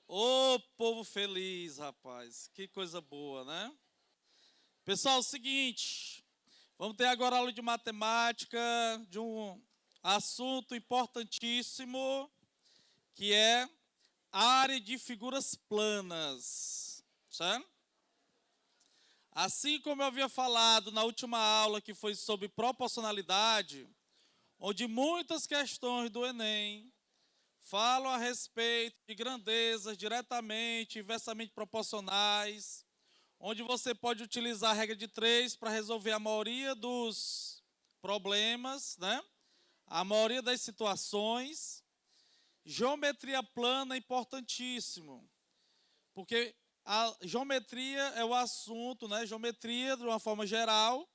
Ô, povo feliz, rapaz. Que coisa boa, né? Pessoal, é o seguinte, vamos ter agora aula de matemática, de um assunto importantíssimo, que é área de figuras planas, certo? Assim como eu havia falado na última aula, que foi sobre proporcionalidade, onde muitas questões do Enem falam a respeito de grandezas diretamente, inversamente proporcionais, onde você pode utilizar a regra de 3 para resolver a maioria dos problemas, né? A maioria das situações. Geometria plana é importantíssimo, porque a geometria é o assunto, né? Geometria, de uma forma geral,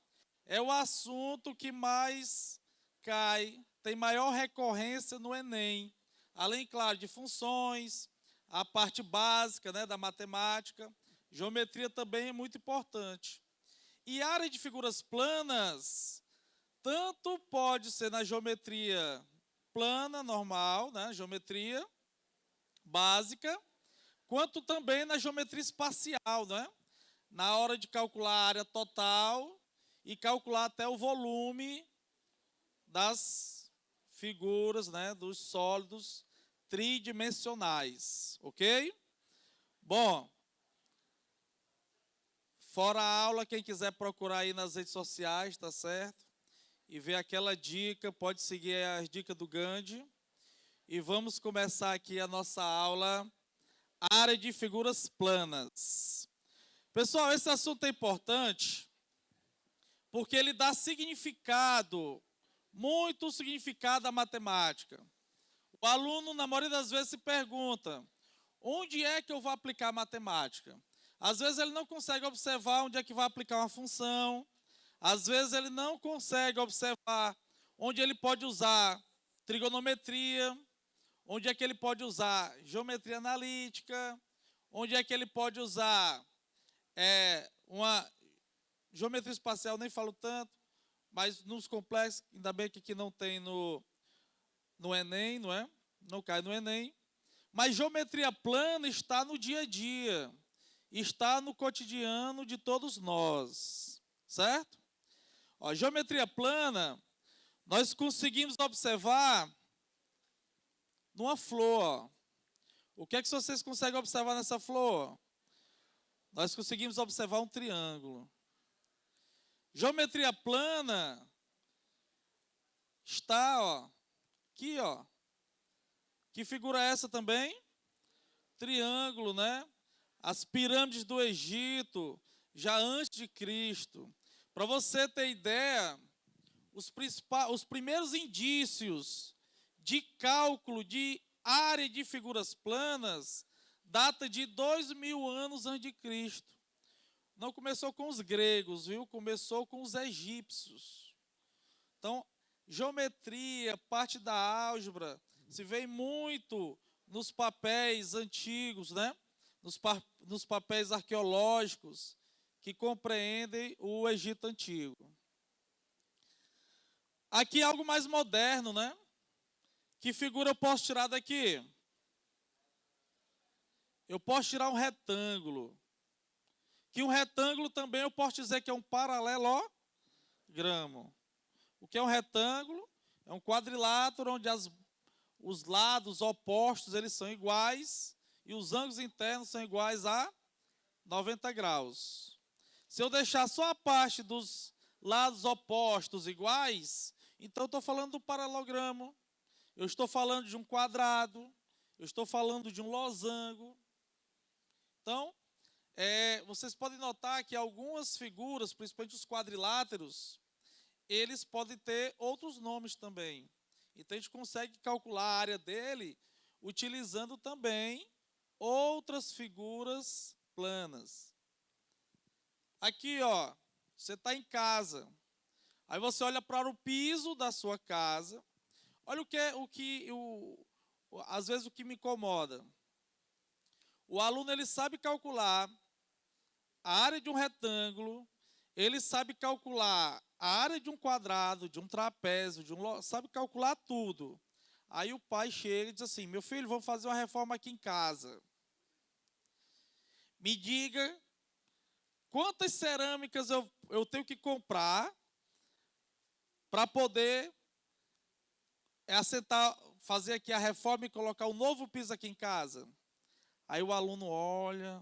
é o assunto que mais cai, tem maior recorrência no Enem. Além, claro, de funções, a parte básica, né, da matemática, geometria também é muito importante. E a área de figuras planas, tanto pode ser na geometria plana, normal, né, geometria básica, quanto também na geometria espacial, né? Na hora de calcular a área total e calcular até o volume das figuras, né, dos sólidos tridimensionais, ok? Bom, fora a aula, quem quiser procurar aí nas redes sociais, tá certo? E ver aquela dica, pode seguir as dicas do Gandhi. E vamos começar aqui a nossa aula, área de figuras planas. Pessoal, esse assunto é importante porque ele dá significado, muito significado à matemática. O aluno, na maioria das vezes, se pergunta: onde é que eu vou aplicar a matemática? Às vezes ele não consegue observar onde é que vai aplicar uma função, às vezes ele não consegue observar onde ele pode usar trigonometria, onde é que ele pode usar geometria analítica, onde é que ele pode usar uma geometria espacial, nem falo tanto, mas nos complexos, ainda bem que aqui não tem no Enem, não é? Não cai no Enem. Mas geometria plana está no dia a dia, está no cotidiano de todos nós, certo? Ó, geometria plana, nós conseguimos observar numa flor. Ó. O que é que vocês conseguem observar nessa flor? Nós conseguimos observar um triângulo. Geometria plana está, ó, aqui, ó. Que figura é essa também? Triângulo, né? As pirâmides do Egito, já antes de Cristo. Para você ter ideia, os primeiros indícios de cálculo de área de figuras planas data de 2000 anos antes de Cristo. Não começou com os gregos, viu? Começou com os egípcios. Então, geometria, parte da álgebra, se vê muito nos papéis antigos, né? Nos papéis arqueológicos que compreendem o Egito Antigo. Aqui é algo mais moderno, né? Que figura eu posso tirar daqui? Eu posso tirar um retângulo. Que um retângulo também eu posso dizer que é um paralelogramo. O que é um retângulo? É um quadrilátero onde os lados opostos eles são iguais e os ângulos internos são iguais a 90 graus. Se eu deixar só a parte dos lados opostos iguais, então eu estou falando do paralelogramo, eu estou falando de um quadrado, eu estou falando de um losango. Então, vocês podem notar que algumas figuras, principalmente os quadriláteros, eles podem ter outros nomes também. Então a gente consegue calcular a área dele utilizando também outras figuras planas. Aqui, ó, você está em casa. Aí você olha para o piso da sua casa. Olha às vezes o que me incomoda. O aluno ele sabe calcular a área de um retângulo, ele sabe calcular a área de um quadrado, de um trapézio, sabe calcular tudo. Aí o pai chega e diz assim: meu filho, vamos fazer uma reforma aqui em casa. me diga quantas cerâmicas eu tenho que comprar para poder assentar, fazer aqui a reforma e colocar um novo piso aqui em casa. Aí o aluno olha,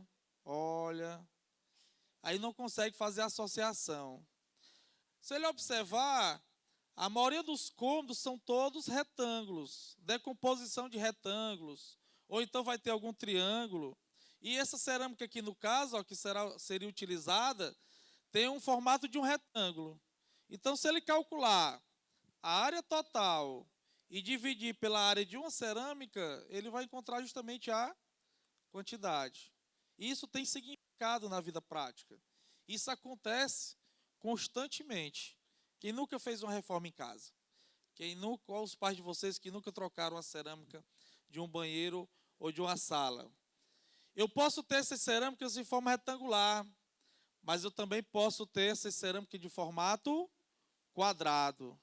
aí não consegue fazer a associação. Se ele observar, a maioria dos cômodos são todos retângulos, decomposição de retângulos, ou então vai ter algum triângulo. E essa cerâmica aqui, no caso, ó, que seria utilizada, tem um formato de um retângulo. Então, se ele calcular a área total e dividir pela área de uma cerâmica, ele vai encontrar justamente a quantidade. Isso tem significado na vida prática. Isso acontece constantemente. Quem nunca fez uma reforma em casa? Qual os pais de vocês que nunca trocaram a cerâmica de um banheiro ou de uma sala? Eu posso ter essas cerâmicas em forma retangular, mas eu também posso ter essas cerâmicas de formato quadrado.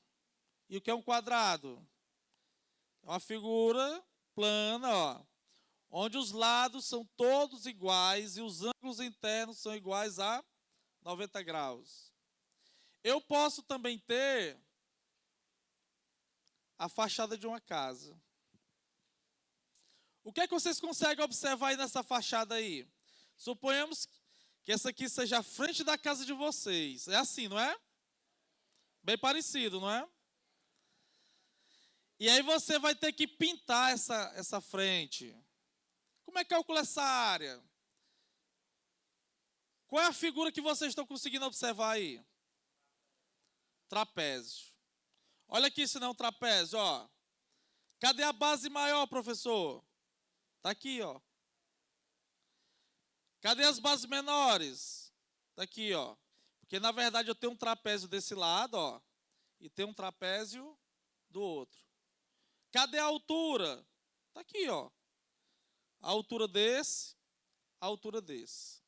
E o que é um quadrado? É uma figura plana, ó, onde os lados são todos iguais e os ângulos internos são iguais a 90 graus. Eu posso também ter a fachada de uma casa. O que é que vocês conseguem observar aí nessa fachada aí? Suponhamos que essa aqui seja a frente da casa de vocês. É assim, não é? Bem parecido, não é? E aí você vai ter que pintar essa frente. Como é que calcula essa área? Qual é a figura que vocês estão conseguindo observar aí? Trapézio. Olha aqui se não é um trapézio, ó. Cadê a base maior, professor? Está aqui, ó. Cadê as bases menores? Está aqui, ó. Porque, na verdade, eu tenho um trapézio desse lado, ó. E tenho um trapézio do outro. Cadê a altura? Está aqui, ó. A altura desse, a altura desse.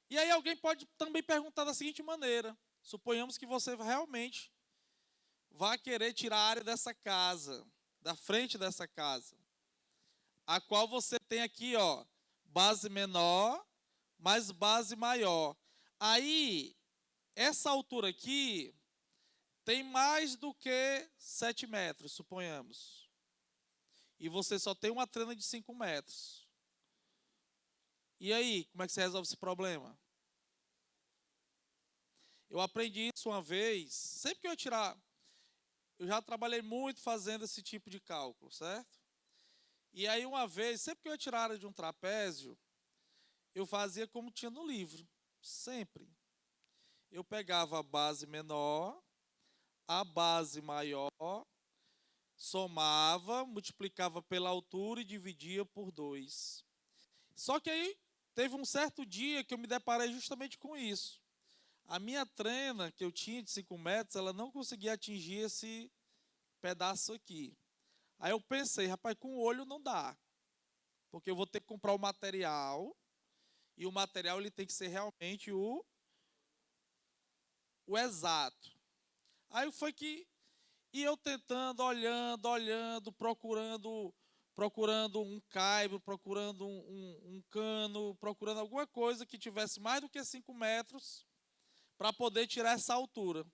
E aí alguém pode também perguntar da seguinte maneira. Suponhamos que você realmente vai querer tirar a área dessa casa, da frente dessa casa, a qual você tem aqui, ó, base menor mais base maior. Aí, essa altura aqui tem mais do que 7 metros, suponhamos. E você só tem uma trena de 5 metros. E aí, como é que você resolve esse problema? Eu aprendi isso uma vez, sempre que eu tirar, eu já trabalhei muito fazendo esse tipo de cálculo, certo? E aí uma vez, sempre que eu ia tirar a área de um trapézio, eu fazia como tinha no livro, sempre. Eu pegava a base menor, a base maior, somava, multiplicava pela altura e dividia por 2. Só que aí teve um certo dia que eu me deparei justamente com isso. A minha trena que eu tinha de 5 metros, ela não conseguia atingir esse pedaço aqui. Aí eu pensei, rapaz, com o olho não dá. Porque eu vou ter que comprar o material, e o material ele tem que ser realmente o exato. Aí foi que, e eu tentando, olhando, procurando um caibo, procurando um cano, procurando alguma coisa que tivesse mais do que 5 metros, para poder tirar essa altura.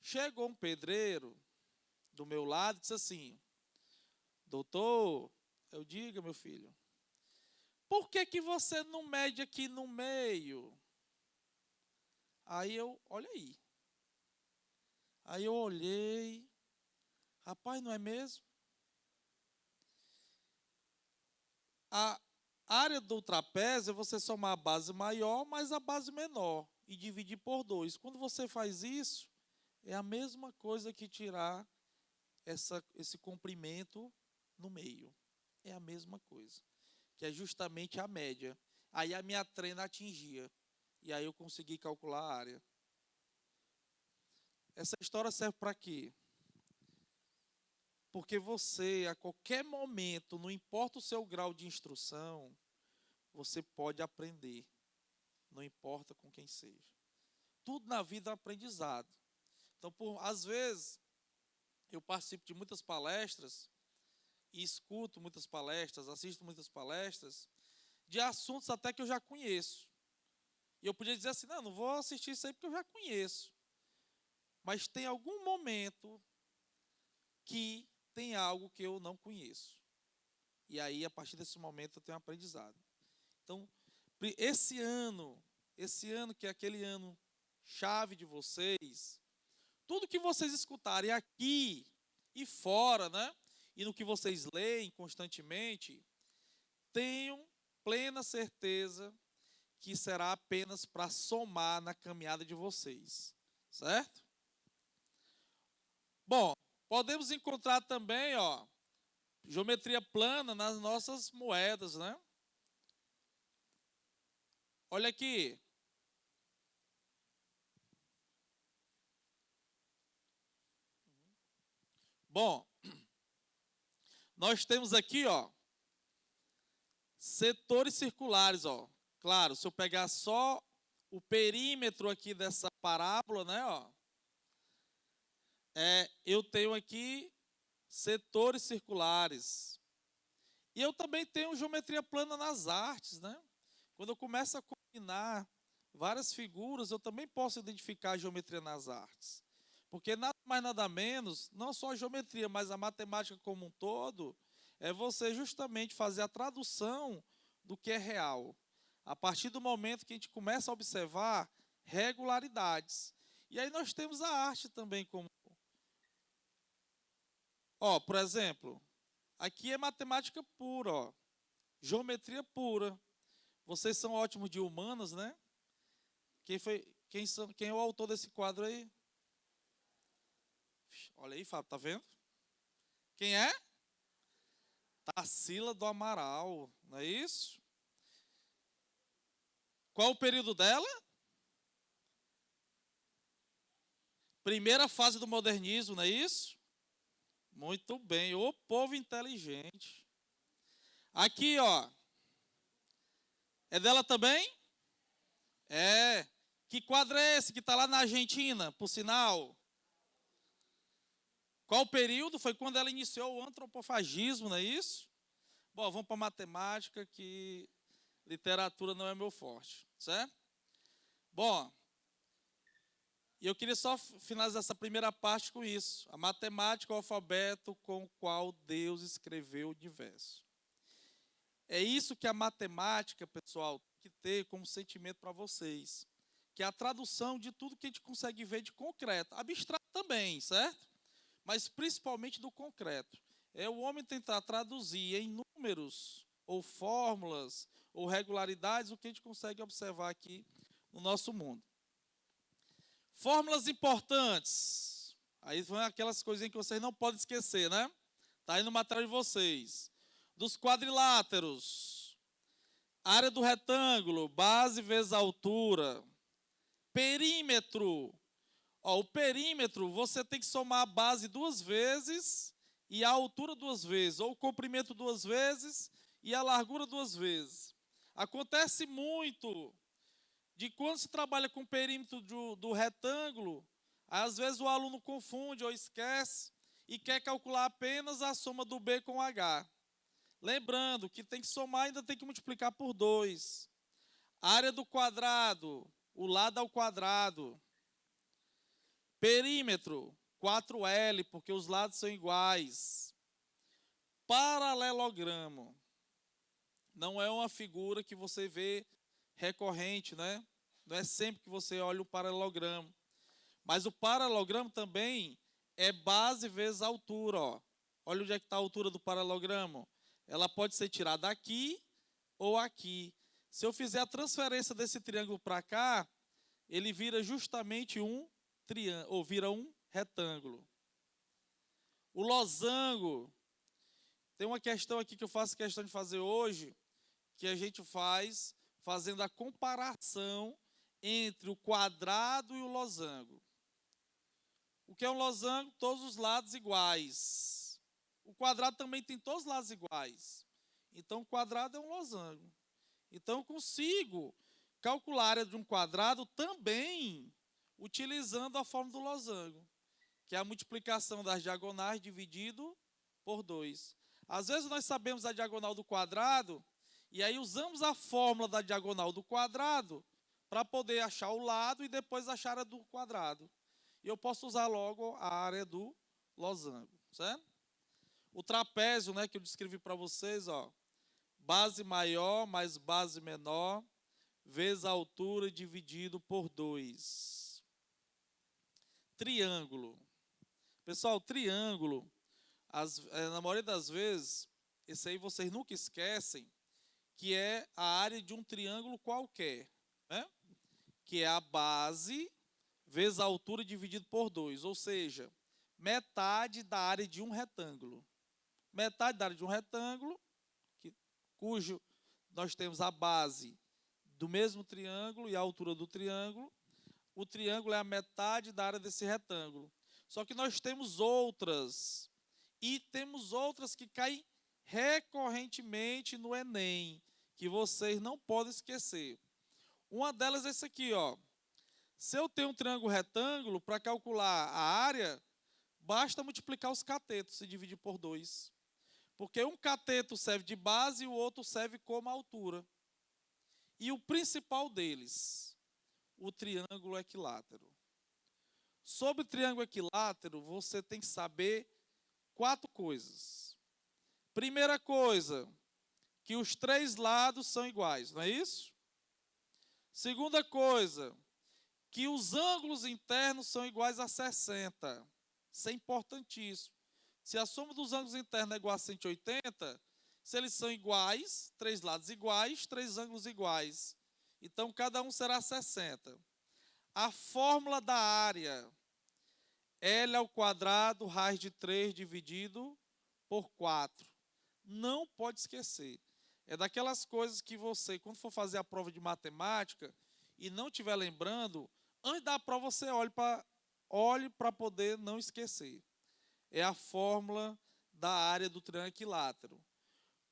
Chegou um pedreiro do meu lado e disse assim, doutor, eu digo, meu filho, por que você não mede aqui no meio? Aí eu, olha aí. Aí eu olhei, rapaz, não é mesmo? A área do trapézio é você somar a base maior mais a base menor e dividir por 2. Quando você faz isso, é a mesma coisa que tirar esse comprimento no meio. É a mesma coisa, que é justamente a média. Aí a minha trena atingia, e aí eu consegui calcular a área. Essa história serve para quê? Porque você, a qualquer momento, não importa o seu grau de instrução, você pode aprender. Não importa com quem seja. Tudo na vida é aprendizado. Então, às vezes, eu participo de muitas palestras e escuto muitas palestras, assisto muitas palestras de assuntos até que eu já conheço. E eu podia dizer assim, não vou assistir isso aí porque eu já conheço. Mas tem algum momento que tem algo que eu não conheço. E aí, a partir desse momento, eu tenho um aprendizado. Então, esse ano que é aquele ano chave de vocês, tudo que vocês escutarem aqui e fora, né? E no que vocês leem constantemente, tenham plena certeza que será apenas para somar na caminhada de vocês, certo? Bom, podemos encontrar também, geometria plana nas nossas moedas, né? Olha aqui. Bom, nós temos aqui, setores circulares, Claro, se eu pegar só o perímetro aqui dessa parábola, né, eu tenho aqui setores circulares. E eu também tenho geometria plana nas artes, né? Quando eu começo a combinar várias figuras, eu também posso identificar a geometria nas artes. Porque nada mais nada menos, não só a geometria, mas a matemática como um todo, é você justamente fazer a tradução do que é real. A partir do momento que a gente começa a observar regularidades. E aí nós temos a arte também como... por exemplo, aqui é matemática pura, geometria pura. Vocês são ótimos de humanas, né? Quem é o autor desse quadro aí? Olha aí, Fábio, tá vendo? Quem é? Tarsila do Amaral, não é isso? Qual o período dela? Primeira fase do modernismo, não é isso? Muito bem, o povo inteligente. Aqui, é dela também? É. Que quadro é esse que está lá na Argentina, por sinal? Qual o período? Foi quando ela iniciou o antropofagismo, não é isso? Bom, vamos para matemática, que literatura não é meu forte, certo? Bom, e eu queria só finalizar essa primeira parte com isso. A matemática é o alfabeto com o qual Deus escreveu o universo. É isso que a matemática, pessoal, tem que ter como sentimento para vocês. Que é a tradução de tudo que a gente consegue ver de concreto. Abstrato também, certo? Mas principalmente do concreto. É o homem tentar traduzir em números, ou fórmulas, ou regularidades, o que a gente consegue observar aqui no nosso mundo. Fórmulas importantes. Aí vão aquelas coisinhas que vocês não podem esquecer, né? Está aí no material de vocês. Dos quadriláteros. Área do retângulo, base vezes altura. Perímetro. O perímetro, você tem que somar a base 2 vezes e a altura 2 vezes. Ou o comprimento 2 vezes e a largura 2 vezes. Acontece muito de quando se trabalha com o perímetro do retângulo, às vezes o aluno confunde ou esquece e quer calcular apenas a soma do B com o H. Lembrando que tem que somar e ainda tem que multiplicar por 2. Área do quadrado, o lado ao quadrado. Perímetro, 4L, porque os lados são iguais. Paralelogramo. Não é uma figura que você vê recorrente, né? Não é sempre que você olha o paralelogramo. Mas o paralelogramo também é base vezes altura. Olha onde é que está a altura do paralelogramo. Ela pode ser tirada aqui ou aqui. Se eu fizer a transferência desse triângulo para cá, ele vira justamente um triângulo, ou vira um retângulo. O losango. Tem uma questão aqui que eu faço questão de fazer hoje, que a gente faz fazendo a comparação entre o quadrado e o losango. O que é um losango? Todos os lados iguais. O quadrado também tem todos os lados iguais. Então, o quadrado é um losango. Então, eu consigo calcular a área de um quadrado também utilizando a forma do losango, que é a multiplicação das diagonais dividido por 2. Às vezes, nós sabemos a diagonal do quadrado E aí usamos a fórmula da diagonal do quadrado para poder achar o lado e depois achar a área do quadrado. E eu posso usar logo a área do losango, certo? O trapézio, né, que eu descrevi para vocês, ó, base maior mais base menor, vezes a altura dividido por 2. Triângulo. Pessoal, triângulo, na maioria das vezes, esse aí vocês nunca esquecem, que é a área de um triângulo qualquer, né? Que é a base vezes a altura dividido por 2, ou seja, metade da área de um retângulo. Metade da área de um retângulo, cujo nós temos a base do mesmo triângulo e a altura do triângulo. O triângulo é a metade da área desse retângulo. Só que nós temos outras, e temos outras que caem recorrentemente no Enem, que vocês não podem esquecer. Uma delas é essa aqui, ó. Se eu tenho um triângulo retângulo, para calcular a área, basta multiplicar os catetos e dividir por 2. Porque um cateto serve de base e o outro serve como altura. E o principal deles, o triângulo equilátero. Sobre o triângulo equilátero, você tem que saber 4 coisas. Primeira coisa, que os 3 lados são iguais, não é isso? Segunda coisa, que os ângulos internos são iguais a 60. Isso é importantíssimo. Se a soma dos ângulos internos é igual a 180, se eles são iguais, 3 lados iguais, 3 ângulos iguais. Então, cada um será 60. A fórmula da área, L ao quadrado, raiz de 3 dividido por 4. Não pode esquecer. É daquelas coisas que você, quando for fazer a prova de matemática e não estiver lembrando, antes da prova você olhe para poder não esquecer. É a fórmula da área do triângulo equilátero.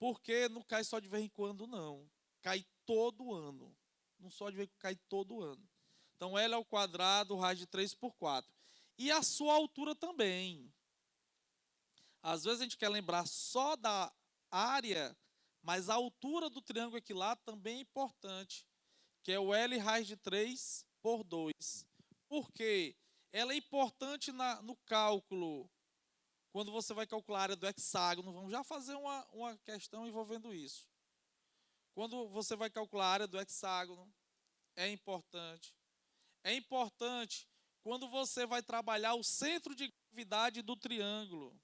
Porque não cai só de vez em quando, não. Cai todo ano. Não só de vez em quando, cai todo ano. Então, L ao quadrado, raiz de 3 por 4. E a sua altura também. Às vezes a gente quer lembrar só da área, mas a altura do triângulo equilátero também é importante, que é o L raiz de 3 por 2. Por quê? Ela é importante no cálculo, quando você vai calcular a área do hexágono. Vamos já fazer uma questão envolvendo isso. Quando você vai calcular a área do hexágono, é importante. É importante quando você vai trabalhar o centro de gravidade do triângulo.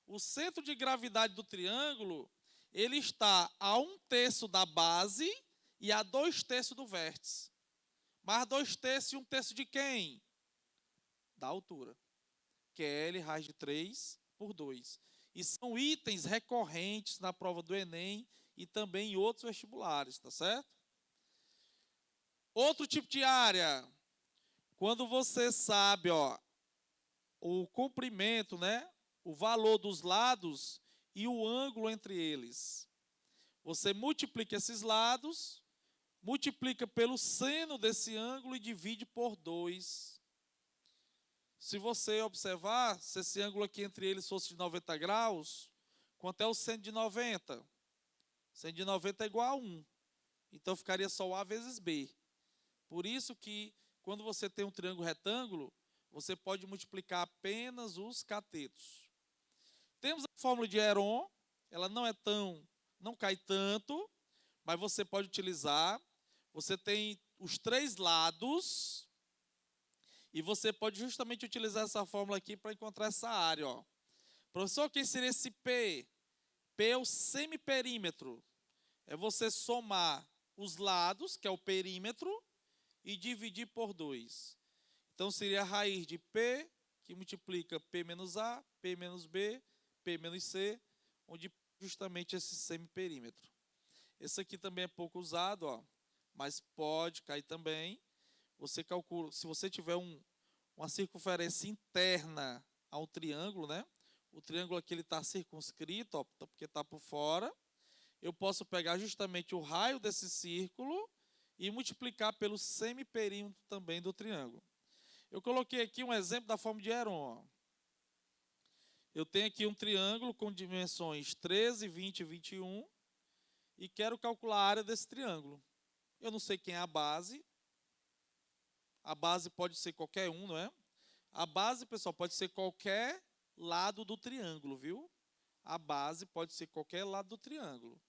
O centro de gravidade do triângulo, ele está a 1/3 da base e a 2/3 do vértice. Mas 2/3 e 1/3 de quem? Da altura, que é L raiz de 3 por 2. E são itens recorrentes na prova do Enem e também em outros vestibulares, tá certo? Outro tipo de área, quando você sabe, ó, o comprimento, né, o valor dos lados e o ângulo entre eles. Você multiplica esses lados, multiplica pelo seno desse ângulo e divide por 2. Se você observar, se esse ângulo aqui entre eles fosse de 90 graus, quanto é o seno de 90? O seno de 90 é igual a 1. Então, ficaria só A vezes B. Por isso que, quando você tem um triângulo retângulo, você pode multiplicar apenas os catetos. Temos a fórmula de Heron, ela não cai tanto, mas você pode utilizar. Você tem os 3 lados, e você pode justamente utilizar essa fórmula aqui para encontrar essa área, ó. Professor, quem seria esse P? P é o semiperímetro. É você somar os lados, que é o perímetro, e dividir por 2. Então, seria a raiz de P, que multiplica P menos A, P menos B, P menos C, onde justamente esse semiperímetro. Esse aqui também é pouco usado, ó, mas pode cair também. Você calcula, se você tiver uma circunferência interna ao triângulo, né? O triângulo aqui está circunscrito, ó, porque está por fora. Eu posso pegar justamente o raio desse círculo e multiplicar pelo semiperímetro também do triângulo. Eu coloquei aqui um exemplo da forma de Heron. Ó. Eu tenho aqui um triângulo com dimensões 13, 20 e 21. e quero calcular a área desse triângulo. Eu não sei quem é a base pode ser qualquer um, não é? A base, pessoal, pode ser qualquer lado do triângulo, viu? A base pode ser qualquer lado do triângulo.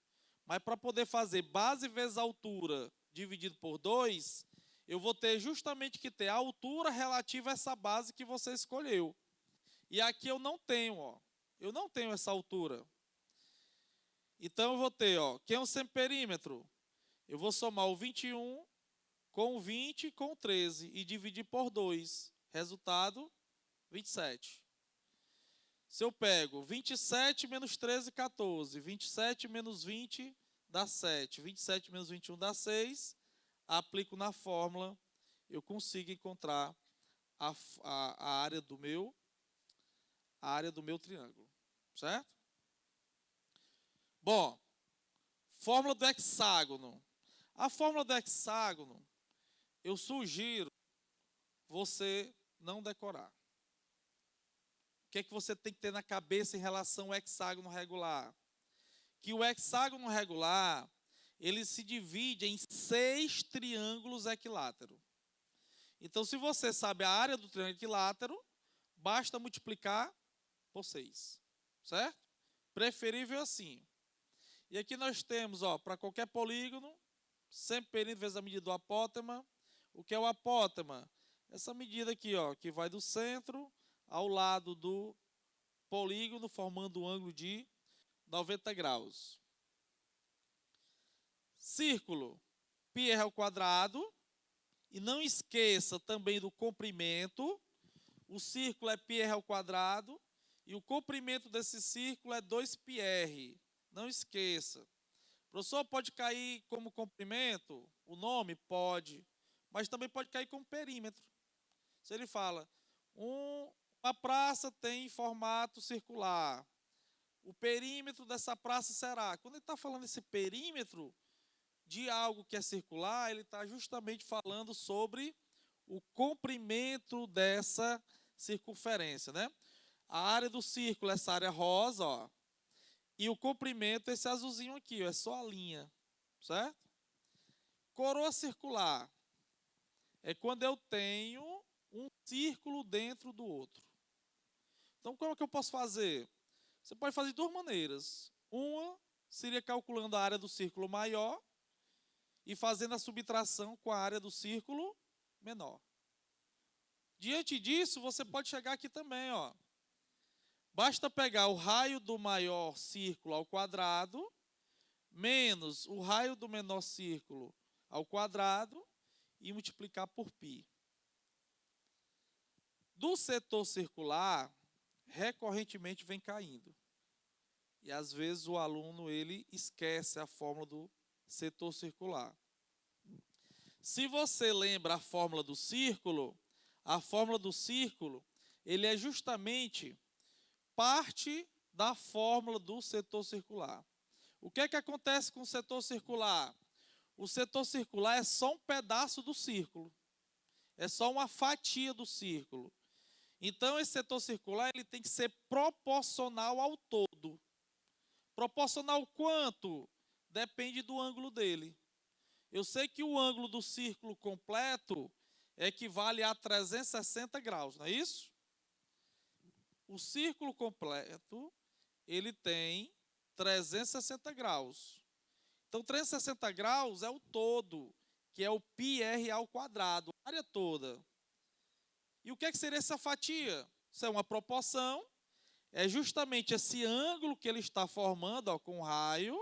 Mas para poder fazer base vezes altura dividido por 2, eu vou ter justamente que ter a altura relativa a essa base que você escolheu. E aqui eu não tenho, ó. Eu não tenho essa altura. Então eu vou ter, ó, quem é um semiperímetro? Eu vou somar o 21 com o 20 com o 13 e dividir por 2. Resultado, 27. Se eu pego 27 menos 13, 14. 27 menos 20 dá 7. 27 menos 21 dá 6. Aplico na fórmula, eu consigo encontrar a área do meu triângulo. Certo? Bom, fórmula do hexágono. A fórmula do hexágono, eu sugiro você não decorar. O que é que você tem que ter na cabeça em relação ao hexágono regular? Que o hexágono regular, ele se divide em 6 triângulos equiláteros. Então, se você sabe a área do triângulo equilátero, basta multiplicar por 6. Certo? Preferível assim. E aqui nós temos, ó, para qualquer polígono, sempre perímetro vezes a medida do apótema. O que é o apótema? Essa medida aqui, ó, que vai do centro ao lado do polígono, formando um ângulo de 90 graus. Círculo, πr ao quadrado. E não esqueça também do comprimento. O círculo é πr ao quadrado. E o comprimento desse círculo é 2πr. Não esqueça. Professor, pode cair como comprimento? O nome? Pode. Mas também pode cair como perímetro. Se ele fala, uma praça tem formato circular. O perímetro dessa praça será. Quando ele está falando esse perímetro de algo que é circular, ele está justamente falando sobre o comprimento dessa circunferência, né? A área do círculo, essa área rosa, ó. E o comprimento, esse azulzinho aqui, ó, é só a linha, certo? Coroa circular é quando eu tenho um círculo dentro do outro. Então, como é que eu posso fazer? Você pode fazer de duas maneiras. Uma seria calculando a área do círculo maior e fazendo a subtração com a área do círculo menor. Diante disso, você pode chegar aqui também, ó. Basta pegar o raio do maior círculo ao quadrado, menos o raio do menor círculo ao quadrado e multiplicar por π. Do setor circular, recorrentemente vem caindo. E às vezes o aluno ele esquece a fórmula do setor circular. Se você lembra a fórmula do círculo ele é justamente parte da fórmula do setor circular. O que é que acontece com o setor circular? O setor circular é só um pedaço do círculo. É só uma fatia do círculo. Então, esse setor circular ele tem que ser proporcional ao todo. Proporcional quanto? Depende do ângulo dele. Eu sei que o ângulo do círculo completo equivale a 360 graus, não é isso? O círculo completo, ele tem 360 graus. Então, 360 graus é o todo, que é o πr ao quadrado, a área toda. E o que seria essa fatia? Isso é uma proporção, é justamente esse ângulo que ele está formando, ó, com raio,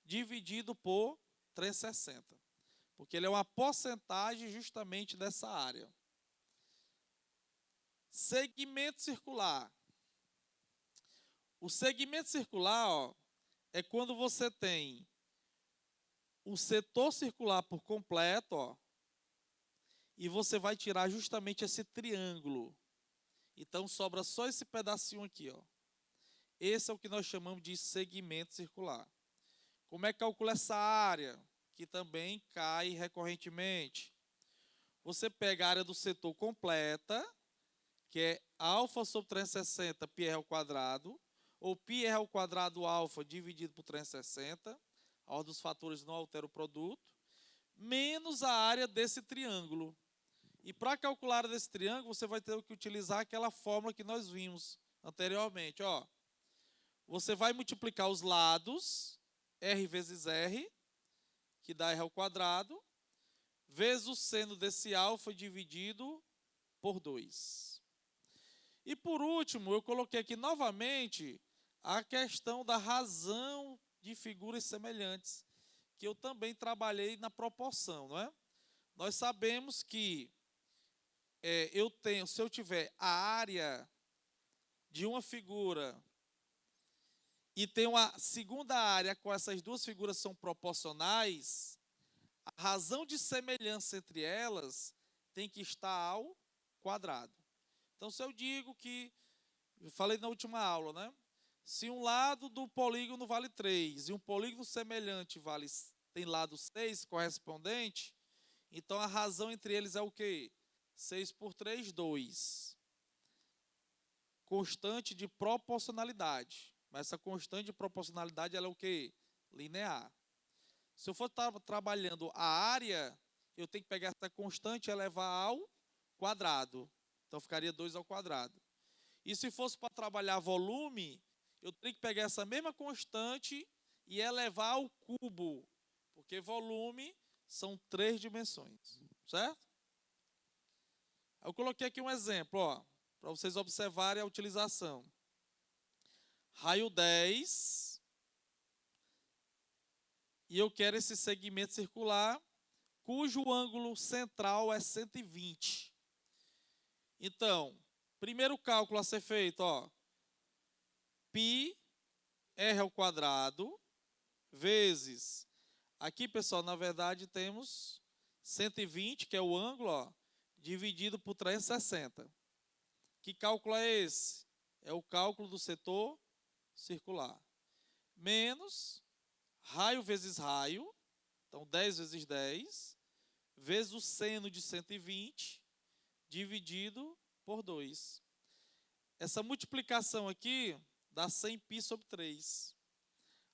dividido por 360. Porque ele é uma porcentagem justamente dessa área. Segmento circular. O segmento circular, ó, é quando você tem o setor circular por completo, ó, e você vai tirar justamente esse triângulo. Então sobra só esse pedacinho aqui, ó. Esse é o que nós chamamos de segmento circular. Como é que calcula essa área? Que também cai recorrentemente. Você pega a área do setor completa, que é alfa sobre 360 πr ao quadrado, ou πr ao quadrado alfa dividido por 360, a ordem dos fatores não altera o produto, menos a área desse triângulo. E para calcular a área desse triângulo, você vai ter que utilizar aquela fórmula que nós vimos anteriormente. Ó, você vai multiplicar os lados, R vezes R, que dá R ao quadrado, vezes o seno desse alfa dividido por 2. E por último, eu coloquei aqui novamente a questão da razão de figuras semelhantes, que eu também trabalhei na proporção, não é? Nós sabemos que se eu tiver a área de uma figura e tenho uma segunda área com essas duas figuras são proporcionais, a razão de semelhança entre elas tem que estar ao quadrado. Então, se eu digo que, eu falei na última aula, né? Se um lado do polígono vale 3 e um polígono semelhante tem lado 6 correspondente, então a razão entre eles é o quê? 6 por 3, 2. Constante de proporcionalidade. Mas essa constante de proporcionalidade ela é o quê? Linear. Se eu for trabalhando a área, eu tenho que pegar essa constante e elevar ao quadrado. Então ficaria 2 ao quadrado. E se fosse para trabalhar volume, eu teria que pegar essa mesma constante e elevar ao cubo. Porque volume são 3 dimensões. Certo? Eu coloquei aqui um exemplo, ó, para vocês observarem a utilização. Raio 10. E eu quero esse segmento circular, cujo ângulo central é 120. Então, primeiro cálculo a ser feito, ó, π r ao quadrado, vezes, aqui pessoal, na verdade temos 120, que é o ângulo, ó, dividido por 360. Que cálculo é esse? É o cálculo do setor circular. Menos raio vezes raio, então 10 vezes 10, vezes o seno de 120, dividido por 2. Essa multiplicação aqui dá 100π sobre 3.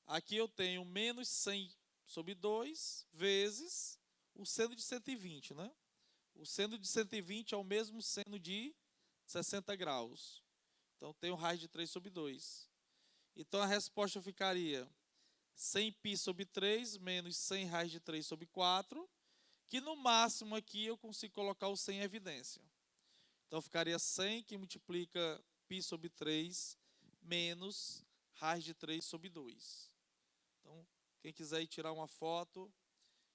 Aqui eu tenho menos 100 sobre 2, vezes o seno de 120, né? O seno de 120 é o mesmo seno de 60 graus. Então, tenho raiz de 3 sobre 2. Então, a resposta ficaria 100π sobre 3 menos 100 raiz de 3 sobre 4, que no máximo aqui eu consigo colocar o 100 em evidência. Então, ficaria 100 que multiplica π sobre 3 menos raiz de 3 sobre 2. Então, quem quiser ir tirar uma foto,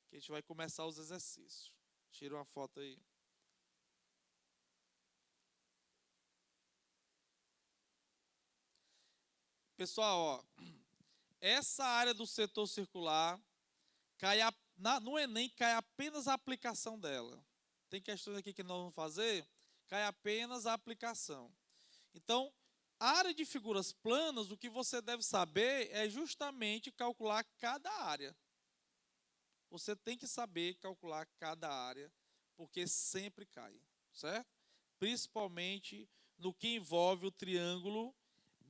que a gente vai começar os exercícios. Tira uma foto aí. Pessoal, ó, essa área do setor circular, no Enem, cai apenas a aplicação dela. Tem questões aqui que nós vamos fazer, cai apenas a aplicação. Então, a área de figuras planas, o que você deve saber é justamente calcular cada área. Você tem que saber calcular cada área, porque sempre cai, certo? Principalmente no que envolve o triângulo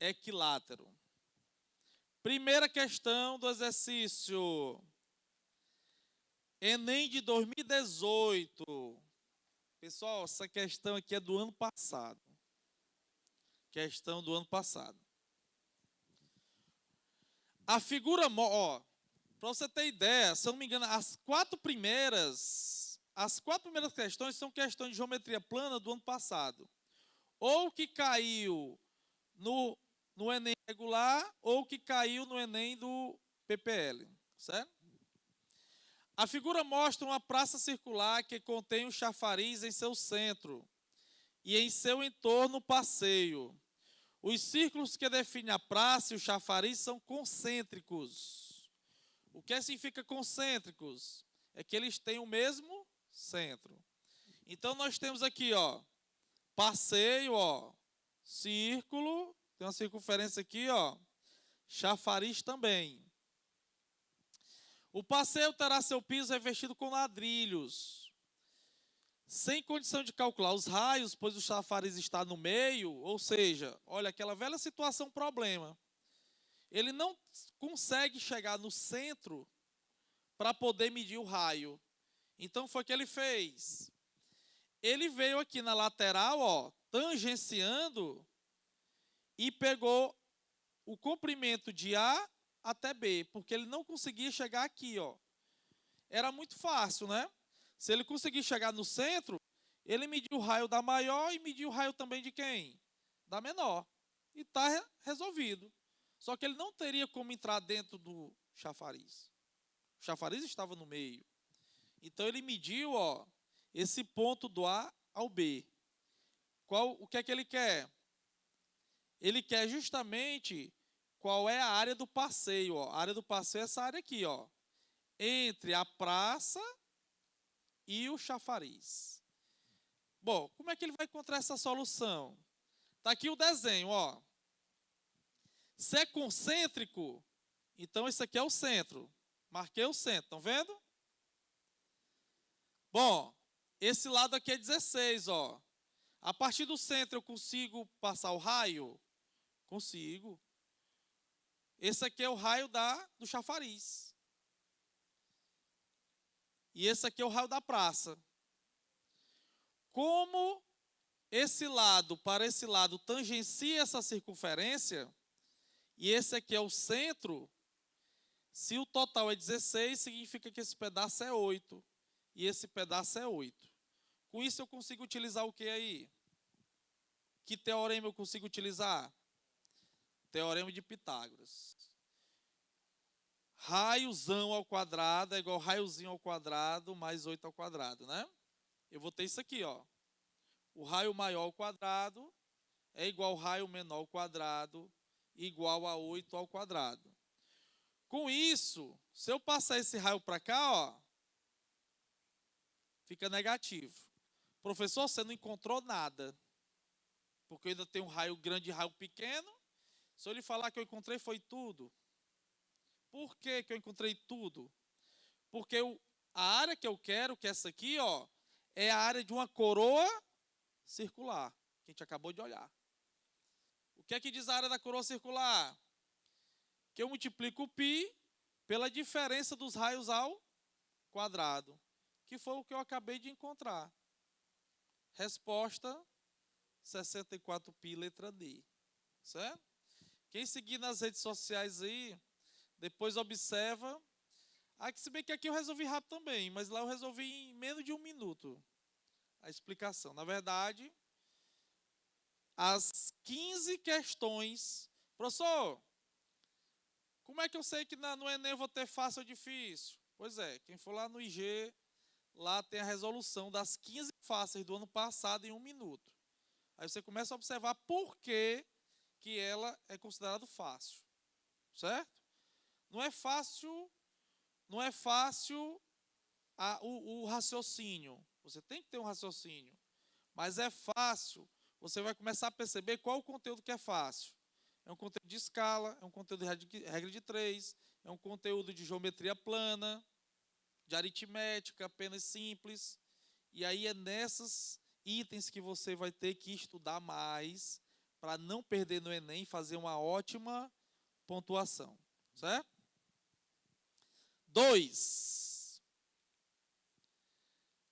equilátero. Primeira questão do exercício. Enem de 2018. Pessoal, essa questão aqui é do ano passado. Questão do ano passado. A figura, ó, para você ter ideia, se eu não me engano, as quatro primeiras questões são questões de geometria plana do ano passado. Ou que caiu no Enem regular, ou que caiu no Enem do PPL, certo? A figura mostra uma praça circular que contém um chafariz em seu centro e em seu entorno passeio. Os círculos que definem a praça e o chafariz são concêntricos. O que significa concêntricos? É que eles têm o mesmo centro. Então, nós temos aqui, ó, passeio, ó, círculo, tem uma circunferência aqui, ó, chafariz também. O passeio terá seu piso revestido com ladrilhos. Sem condição de calcular os raios, pois o chafariz está no meio, ou seja, olha, aquela velha situação problema. Ele não consegue chegar no centro para poder medir o raio. Então, foi o que ele fez. Ele veio aqui na lateral, ó, tangenciando, e pegou o comprimento de A até B, porque ele não conseguia chegar aqui, ó. Era muito fácil, né? Se ele conseguir chegar no centro, ele mediu o raio da maior e mediu o raio também de quem? Da menor. E está resolvido. Só que ele não teria como entrar dentro do chafariz. O chafariz estava no meio. Então ele mediu, ó, esse ponto do A ao B. O que é que ele quer? Ele quer justamente qual é a área do passeio, ó. A área do passeio é essa área aqui, ó, entre a praça e o chafariz. Bom, como é que ele vai encontrar essa solução? Está aqui o desenho, ó. Se é concêntrico, então esse aqui é o centro. Marquei o centro, estão vendo? Bom, esse lado aqui é 16, ó. A partir do centro eu consigo passar o raio? Consigo. Esse aqui é o raio do chafariz. E esse aqui é o raio da praça. Como esse lado para esse lado tangencia essa circunferência, e esse aqui é o centro, se o total é 16, significa que esse pedaço é 8. E esse pedaço é 8. Com isso eu consigo utilizar o que aí? Que teorema eu consigo utilizar? Teorema de Pitágoras. Raiozão ao quadrado é igual raiozinho ao quadrado mais 8 ao quadrado, né? Eu vou ter isso aqui, ó. O raio maior ao quadrado é igual ao raio menor ao quadrado igual a 8 ao quadrado. Com isso, se eu passar esse raio para cá, ó, fica negativo. Professor, você não encontrou nada. Porque eu ainda tenho um raio grande e raio pequeno. Se eu lhe falar que eu encontrei, foi tudo. Por que eu encontrei tudo? Porque a área que eu quero, que é essa aqui, ó, é a área de uma coroa circular, que a gente acabou de olhar. O que é que diz a área da coroa circular? Que eu multiplico o π pela diferença dos raios ao quadrado, que foi o que eu acabei de encontrar. Resposta 64π, letra D. Certo? Quem seguir nas redes sociais aí, depois observa. Se bem que aqui eu resolvi rápido também, mas lá eu resolvi em menos de 1 minuto a explicação. Na verdade, as 15 questões. Professor, como é que eu sei que no Enem eu vou ter fácil ou difícil? Pois é, quem for lá no IG, lá tem a resolução das 15 fáceis do ano passado em 1 minuto. Aí você começa a observar por que ela é considerada fácil. Certo? Não é fácil o raciocínio. Você tem que ter um raciocínio. Mas é fácil. Você vai começar a perceber qual o conteúdo que é fácil. É um conteúdo de escala, é um conteúdo de regra de 3, é um conteúdo de geometria plana, de aritmética, apenas simples. E aí é nesses itens que você vai ter que estudar mais para não perder no Enem e fazer uma ótima pontuação. Certo? 2.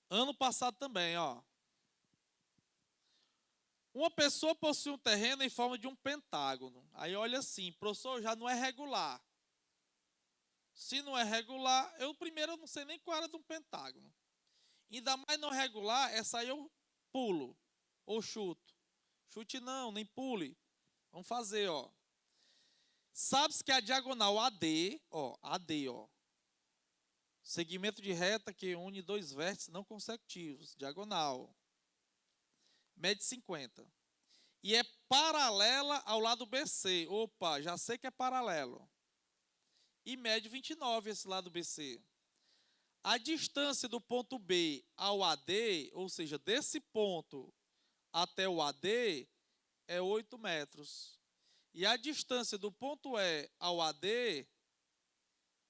Ano passado também, ó. Uma pessoa possui um terreno em forma de um pentágono. Aí olha assim, professor, já não é regular. Se não é regular, primeiro eu não sei nem qual era de um pentágono. Ainda mais não regular, essa aí eu pulo ou chuto. Chute não, nem pule. Vamos fazer, ó. Sabe-se que a diagonal AD, ó, segmento de reta que une dois vértices não consecutivos, diagonal, mede 50. E é paralela ao lado BC. Opa, já sei que é paralelo. E mede 29 esse lado BC. A distância do ponto B ao AD, ou seja, desse ponto até o AD, é 8 metros. E a distância do ponto E ao AD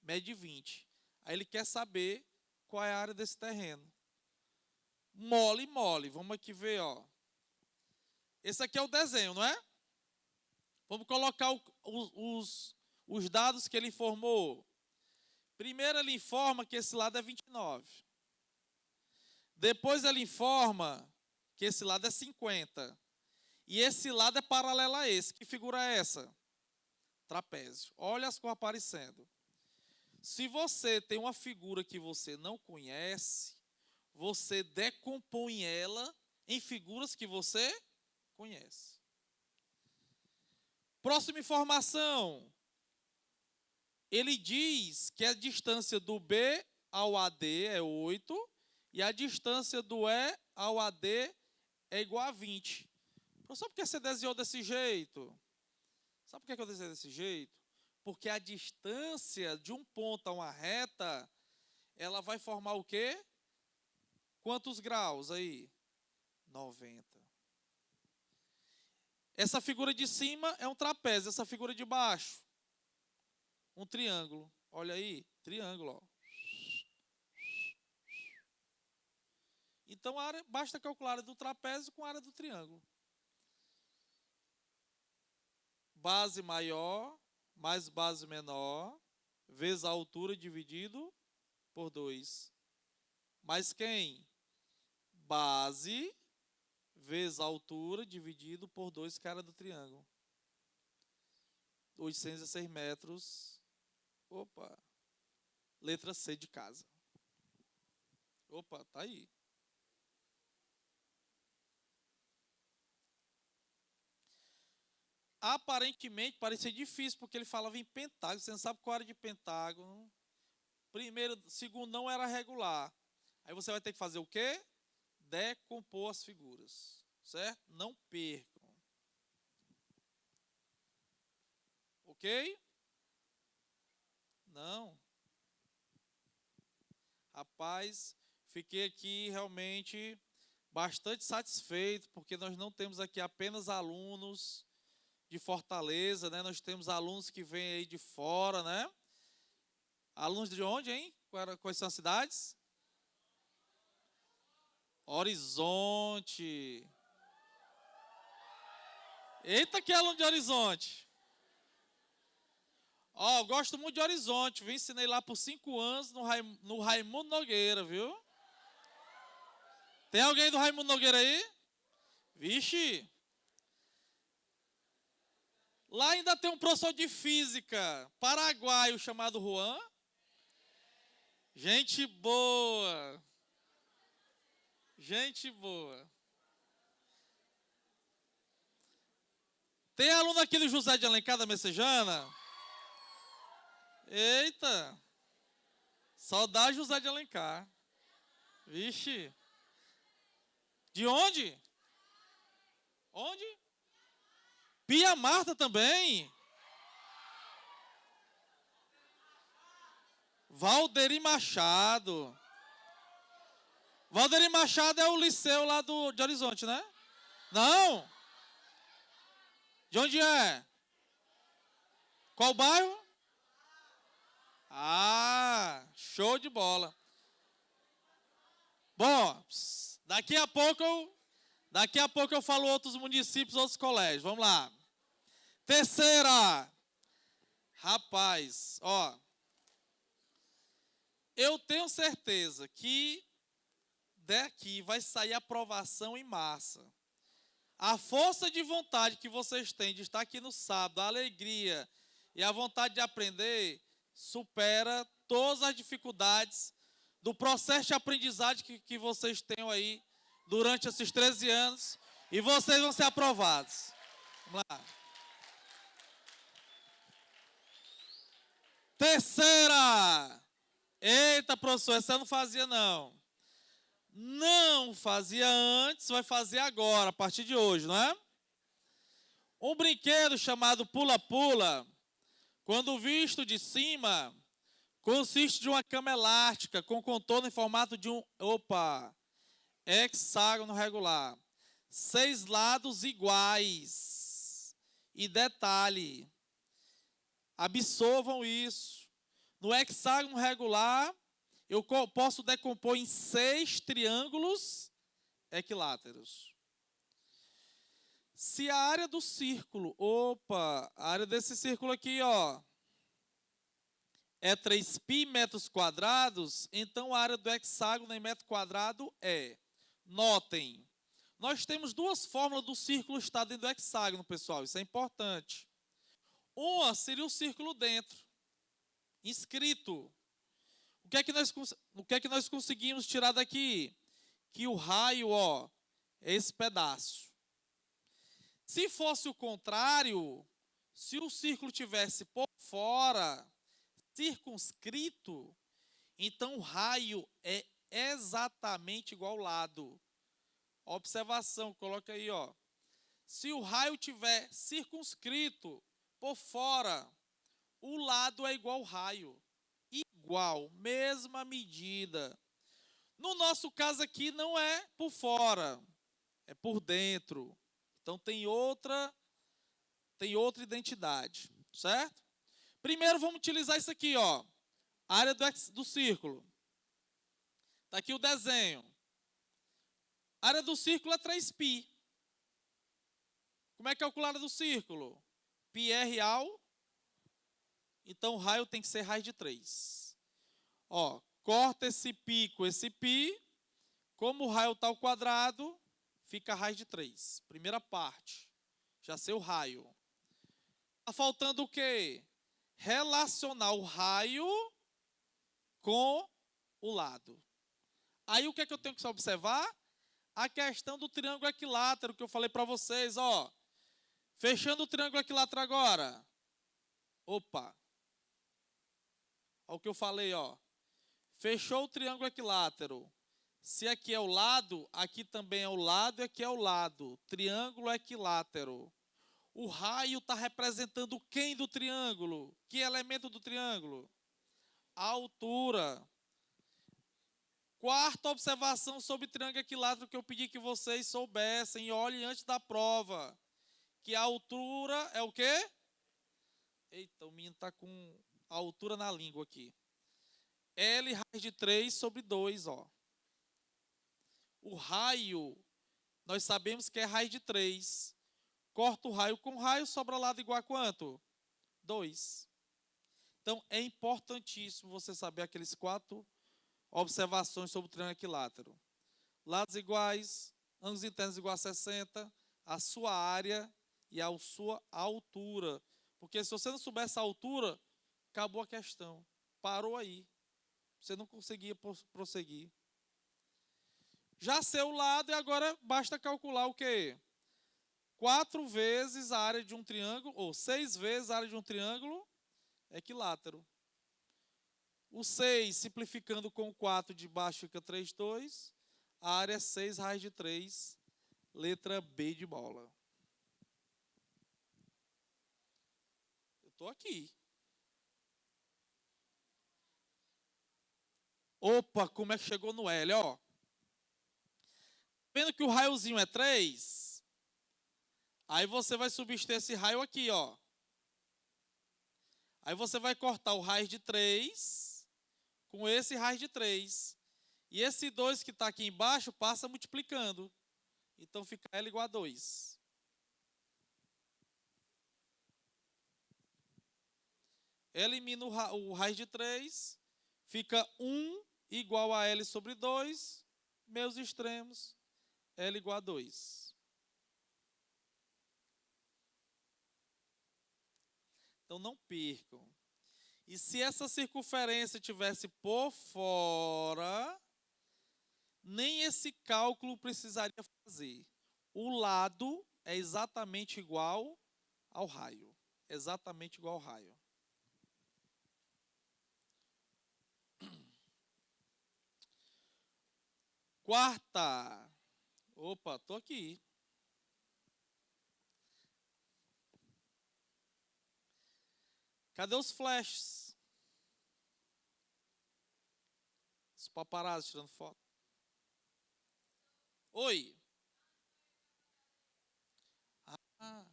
mede 20. Aí ele quer saber qual é a área desse terreno. Mole. Vamos aqui ver, ó. Esse aqui é o desenho, não é? Vamos colocar os dados que ele informou. Primeiro ele informa que esse lado é 29. Depois ele informa que esse lado é 50. E esse lado é paralelo a esse. Que figura é essa? Trapézio. Olha as cores aparecendo. Se você tem uma figura que você não conhece, você decompõe ela em figuras que você conhece. Próxima informação. Ele diz que a distância do B ao AD é 8 e a distância do E ao AD é igual a 20. Professor, por que você desenhou desse jeito? Sabe por que eu desenhei desse jeito? Porque a distância de um ponto a uma reta, ela vai formar o quê? Quantos graus aí? 90. Essa figura de cima é um trapézio, essa figura de baixo, um triângulo. Olha aí, triângulo. Ó. Então, basta calcular a área do trapézio com a área do triângulo. Base maior mais base menor, vezes a altura dividido por 2. Mais quem? Base vezes a altura dividido por 2, que é a área do triângulo. 806 metros. Opa. Letra C de casa. Opa, tá aí. Aparentemente parecia difícil, porque ele falava em pentágono. Você não sabe qual era de pentágono. Primeiro, segundo, não era regular. Aí você vai ter que fazer o quê? Decompor as figuras. Certo? Não percam. Ok? Não. Rapaz, fiquei aqui realmente bastante satisfeito, porque nós não temos aqui apenas alunos de Fortaleza, né? Nós temos alunos que vêm aí de fora, né? Alunos de onde, hein? Quais são as cidades? Horizonte. Eita, que aluno de Horizonte. Ó, eu gosto muito de Horizonte. Eu ensinei lá por 5 anos no Raimundo Nogueira, viu? Tem alguém do Raimundo Nogueira aí? Vixe. Lá ainda tem um professor de física paraguaio chamado Juan. Gente boa. Gente boa. Tem aluno aqui do José de Alencar da Messejana? Eita. Só dá José de Alencar. Vixe. De onde? Onde? Pia Marta também. Valderi Machado. Valderi Machado é o liceu lá de Horizonte, né? Não. De onde é? Qual bairro? Ah, show de bola. Bom, daqui a pouco eu falo outros municípios, outros colégios. Vamos lá. Terceira. Rapaz, ó. Eu tenho certeza que daqui vai sair aprovação em massa. A força de vontade que vocês têm de estar aqui no sábado, a alegria e a vontade de aprender, supera todas as dificuldades do processo de aprendizagem que vocês têm aí durante esses 13 anos, e vocês vão ser aprovados. Vamos lá. Terceira. Eita, professor, essa eu não fazia não. Não fazia antes, vai fazer agora, a partir de hoje, não é? Um brinquedo chamado pula-pula, quando visto de cima, consiste de uma cama elástica com contorno em formato de um hexágono regular. 6 lados iguais. E detalhe, absorvam isso. No hexágono regular, eu posso decompor em 6 triângulos equiláteros. Se a área do círculo, a área desse círculo aqui, ó, é 3π metros quadrados, então a área do hexágono em metro quadrado é. Notem, nós temos duas fórmulas do círculo está dentro do hexágono, pessoal, isso é importante. Uma seria o círculo dentro, inscrito. O que é que nós conseguimos tirar daqui? Que o raio, ó, é esse pedaço. Se fosse o contrário, se o círculo tivesse por fora, circunscrito, então o raio é exatamente igual ao lado. Observação, coloca aí, ó. Se o raio tiver circunscrito por fora, o lado é igual ao raio. Igual, mesma medida. No nosso caso aqui não é por fora, é por dentro. Então tem outra identidade, certo? Primeiro vamos utilizar isso aqui, ó. Área do círculo. Está aqui o desenho. A área do círculo é 3π. Como é calculada a área do círculo? Π é real. Então o raio tem que ser raiz de 3. Ó, corta esse π com esse π. Como o raio está ao quadrado, fica raiz de 3. Primeira parte. Já sei o raio. Está faltando o quê? Relacionar o raio com o lado. Aí o que é que eu tenho que observar? A questão do triângulo equilátero que eu falei para vocês, ó. Fechando o triângulo equilátero agora. Opa. Olha o que eu falei, ó. Fechou o triângulo equilátero. Se aqui é o lado, aqui também é o lado e aqui é o lado. Triângulo equilátero. O raio está representando quem do triângulo? Que elemento do triângulo? A altura. Quarta observação sobre triângulo equilátero que eu pedi que vocês soubessem e olhem antes da prova. Que a altura é o quê? Eita, o menino está com a altura na língua aqui. L raiz de 3 sobre 2, ó. O raio, nós sabemos que é raiz de 3. Corta o raio com raio, sobra lado igual a quanto? 2. Então, é importantíssimo você saber aqueles 4 observações sobre o triângulo equilátero. Lados iguais, ângulos internos iguais a 60, a sua área e a sua altura. Porque se você não souber essa altura, acabou a questão. Parou aí. Você não conseguia prosseguir. Já sei o lado e agora basta calcular o quê? 4 vezes a área de um triângulo, ou 6 vezes a área de um triângulo equilátero. O 6, simplificando com o 4 de baixo, fica 3/2. A área é 6 raiz de 3, letra B de bola. Eu estou aqui. Opa, como é que chegou no L, ó? Vendo que o raiozinho é 3, aí você vai substituir esse raio aqui, ó. Aí você vai cortar o raiz de 3 com esse raiz de 3. E esse 2 que está aqui embaixo passa multiplicando. Então fica L igual a 2. Elimina o raiz de 3. Fica 1 igual a L sobre 2. Meus extremos, L igual a 2. Então não percam. E se essa circunferência tivesse por fora, nem esse cálculo precisaria fazer. O lado é exatamente igual ao raio. Exatamente igual ao raio. Quarta. Opa, tô aqui. Cadê os flashes? Os paparazzi tirando foto. Oi. Ah.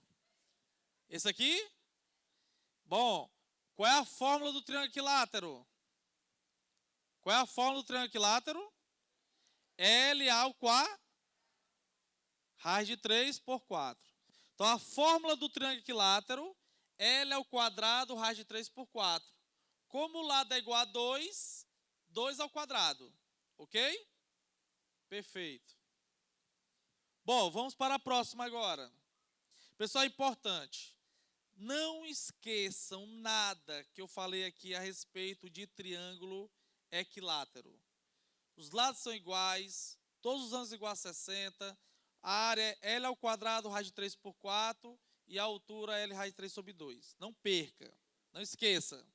Esse aqui? Bom, qual é a fórmula do triângulo equilátero? Qual é a fórmula do triângulo equilátero? L ao quadrado, raiz de 3 por 4. Então, a fórmula do triângulo equilátero, L ao quadrado, raiz de 3 por 4. Como o lado é igual a 2, 2 ao quadrado. Ok? Perfeito. Bom, vamos para a próxima agora. Pessoal, importante. Não esqueçam nada que eu falei aqui a respeito de triângulo equilátero. Os lados são iguais, todos os ângulos iguais a 60, a área é L ao quadrado, raiz de 3 por 4, e a altura é L raiz de 3 sobre 2. Não perca, não esqueça.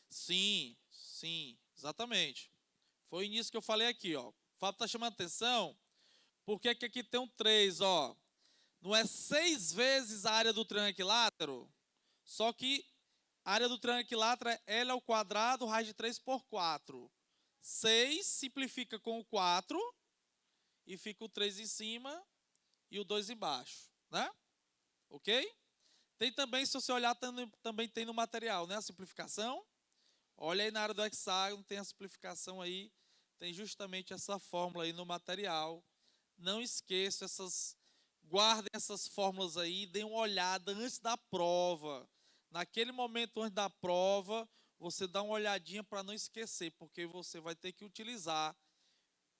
Sim, exatamente. Foi nisso que eu falei aqui, ó. O Fábio está chamando atenção, porque aqui tem um 3, ó. Não é 6 vezes a área do triângulo equilátero? Só que a área do triângulo equilátero é L ao quadrado, raiz de 3 por 4. 6 simplifica com o 4 e fica o 3 em cima e o 2 embaixo, né? Ok? Tem também, se você olhar, também tem no material, né? A simplificação. Olha aí na área do hexágono, tem a simplificação aí. Tem justamente essa fórmula aí no material. Não esqueça guardem essas fórmulas aí, deem uma olhada antes da prova. Naquele momento antes da prova, você dá uma olhadinha para não esquecer, porque você vai ter que utilizar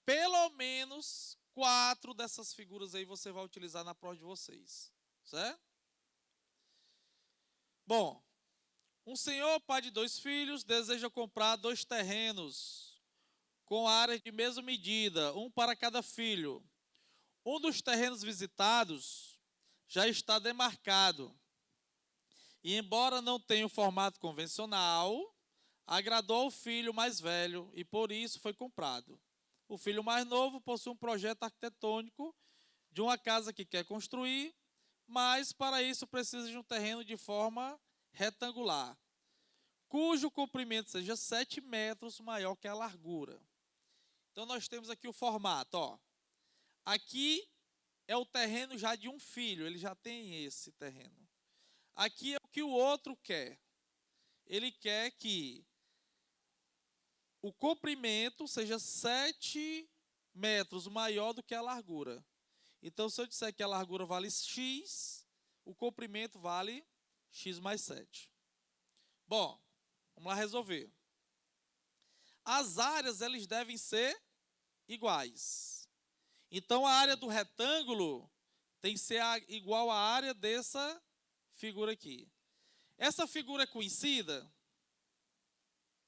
pelo menos 4 dessas figuras aí você vai utilizar na prova de vocês, certo? Bom, um senhor, pai de 2 filhos, deseja comprar 2 terrenos com áreas de mesma medida, um para cada filho. Um dos terrenos visitados já está demarcado. E embora não tenha o formato convencional, agradou ao filho mais velho e por isso foi comprado. O filho mais novo possui um projeto arquitetônico de uma casa que quer construir, mas para isso precisa de um terreno de forma retangular, cujo comprimento seja 7 metros maior que a largura. Então nós temos aqui o formato, ó. Aqui é o terreno já de um filho, ele já tem esse terreno. Aqui é o que o outro quer. Ele quer que o comprimento seja 7 metros maior do que a largura. Então, se eu disser que a largura vale x, o comprimento vale x mais 7. Bom, vamos lá resolver. As áreas, elas devem ser iguais. Então, a área do retângulo tem que ser igual à área dessa figura aqui. Essa figura é conhecida?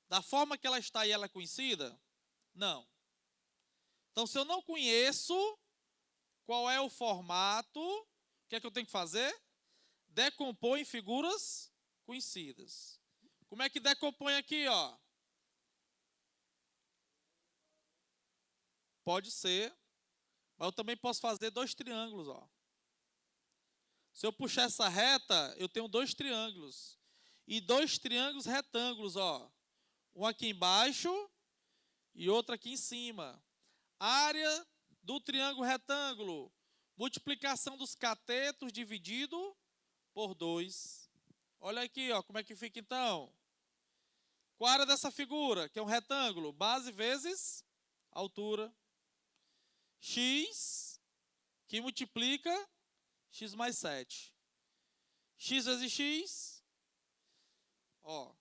Da forma que ela está aí, ela é conhecida? Não. Então, se eu não conheço qual é o formato, o que é que eu tenho que fazer? Decompor em figuras conhecidas. Como é que decompõe aqui, ó? Pode ser, mas eu também posso fazer 2 triângulos, ó. Se eu puxar essa reta, eu tenho 2 triângulos. E 2 triângulos retângulos, ó. Um aqui embaixo e outro aqui em cima. Área do triângulo retângulo. Multiplicação dos catetos dividido por 2. Olha aqui, ó, como é que fica então. Qual a área dessa figura? Que é um retângulo. Base vezes altura. X, que multiplica x mais 7. X vezes x, ó,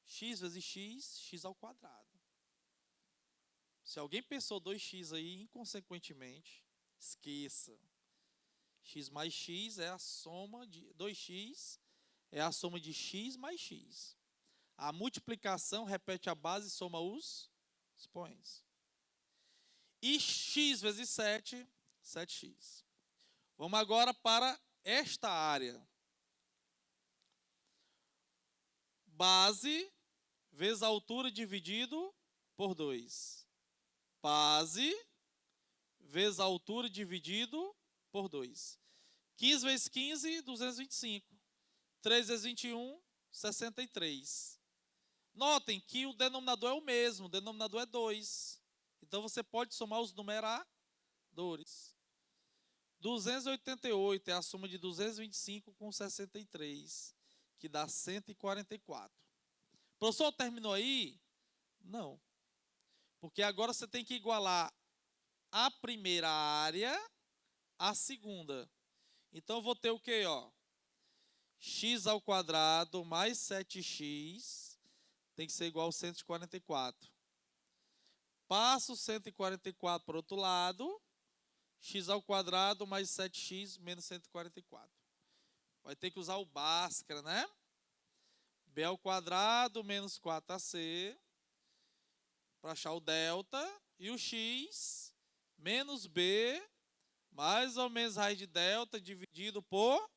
x vezes x, x ao quadrado. Se alguém pensou 2x aí, inconsequentemente, esqueça. X mais x é a soma de 2x, é a soma de x mais x. A multiplicação repete a base e soma os expoentes. E x vezes 7, 7x. Vamos agora para esta área. Base vezes a altura dividido por 2. Base vezes a altura dividido por 2. 15 vezes 15, 225. 3 vezes 21, 63. Notem que o denominador é o mesmo, o denominador é 2. Então, você pode somar os numeradores. 288 é a soma de 225 com 63, que dá 144. Professor, terminou aí? Não. Porque agora você tem que igualar a primeira área à segunda. Então, eu vou ter o quê? Ó? x ao quadrado mais 7x tem que ser igual a 144. Passo 144 para o outro lado, x ao quadrado mais 7x menos 144. Vai ter que usar o Bhaskara, né? b ao quadrado menos 4ac, para achar o delta, e o x menos b, mais ou menos raiz de delta, dividido por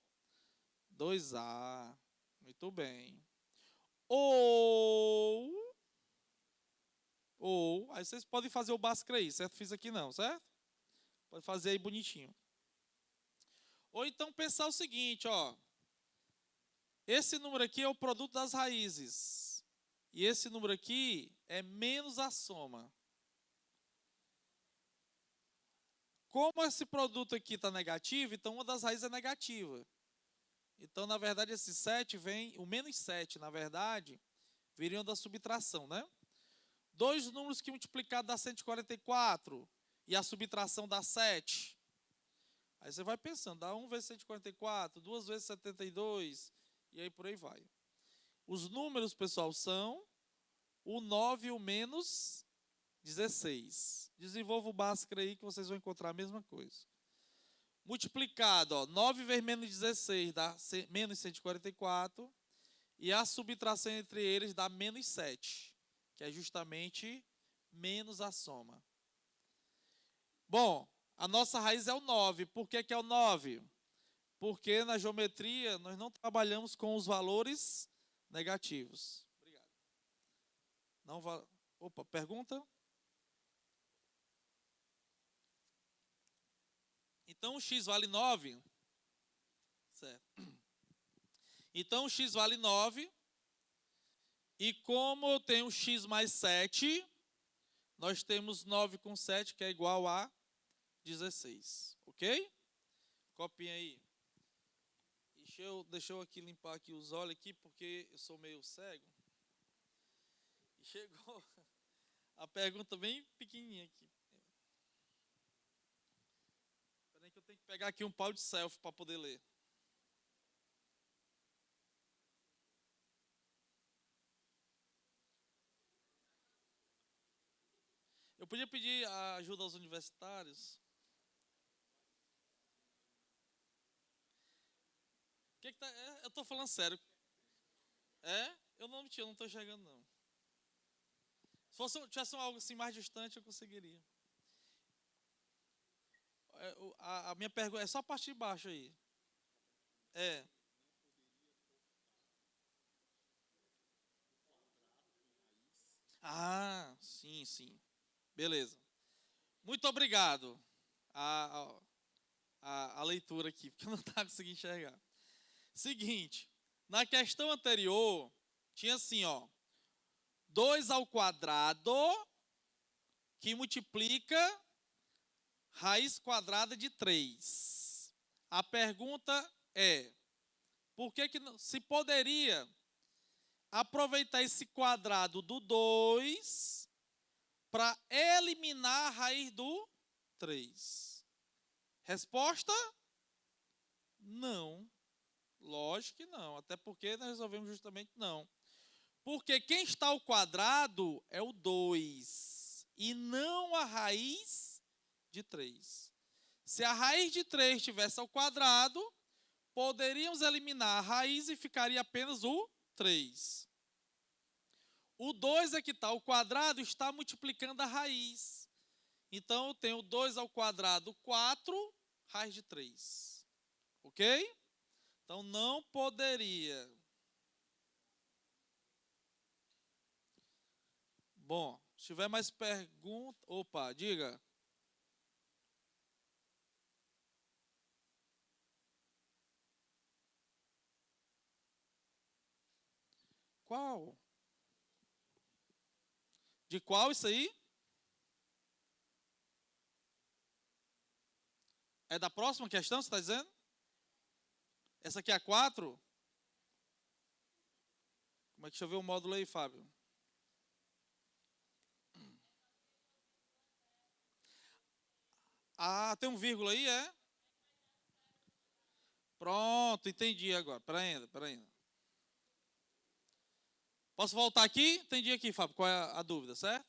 2a. Muito bem. Ou, aí vocês podem fazer o Bhaskara aí, certo? Fiz aqui não, certo? Pode fazer aí bonitinho. Ou então pensar o seguinte, ó. Esse número aqui é o produto das raízes. E esse número aqui é menos a soma. Como esse produto aqui está negativo, então uma das raízes é negativa. Então, na verdade, esse 7 vem, o menos 7, na verdade, viriam da subtração, né? Dois números que multiplicado dá 144 e a subtração dá 7. Aí você vai pensando, dá 1 vezes 144, 2 vezes 72, e aí por aí vai. Os números, pessoal, são o 9 e o menos 16. Desenvolva o Bhaskara aí que vocês vão encontrar a mesma coisa. Multiplicado, ó, 9 vezes menos 16 dá menos 144. E a subtração entre eles dá menos 7, que é justamente menos a soma. Bom, a nossa raiz é o 9. Por que é o 9? Porque na geometria nós não trabalhamos com os valores negativos. Obrigado. Não va... Opa, pergunta? Então o x vale 9. Certo. Então o x vale 9. E como eu tenho x mais 7, nós temos 9 com 7, que é igual a 16. Ok? Copinha aí. Deixa eu aqui limpar aqui os olhos aqui, porque eu sou meio cego. E chegou a pergunta bem pequenininha aqui. Espera aí que eu tenho que pegar aqui um pau de selfie para poder ler. Eu podia pedir a ajuda aos universitários? Eu estou falando sério. É? Eu não estou enxergando não. Se tivesse algo assim mais distante, eu conseguiria. A minha pergunta é só a parte de baixo aí. É. Ah, sim, sim. Beleza. Muito obrigado. A leitura aqui, porque eu não estava conseguindo enxergar. Seguinte, na questão anterior, tinha assim, ó. 2 ao quadrado que multiplica raiz quadrada de 3. A pergunta é, por que se poderia aproveitar esse quadrado do 2 para eliminar a raiz do 3? Resposta? Não. Lógico que não. Até porque nós resolvemos justamente não. Porque quem está ao quadrado é o 2 e não a raiz de 3. Se a raiz de 3 estivesse ao quadrado, poderíamos eliminar a raiz e ficaria apenas o 3. O 2 é que está ao quadrado, está multiplicando a raiz. Então, eu tenho 2 ao quadrado, 4, raiz de 3. Ok? Então, não poderia. Bom, se tiver mais perguntas... Opa, diga. Qual? De qual isso aí? É da próxima questão, você está dizendo? Essa aqui é a 4? Como é que deixa eu ver o módulo aí, Fábio? Ah, tem um vírgula aí, é? Pronto, entendi agora. Pera ainda. Posso voltar aqui? Entendi aqui, Fábio, qual é a dúvida, certo?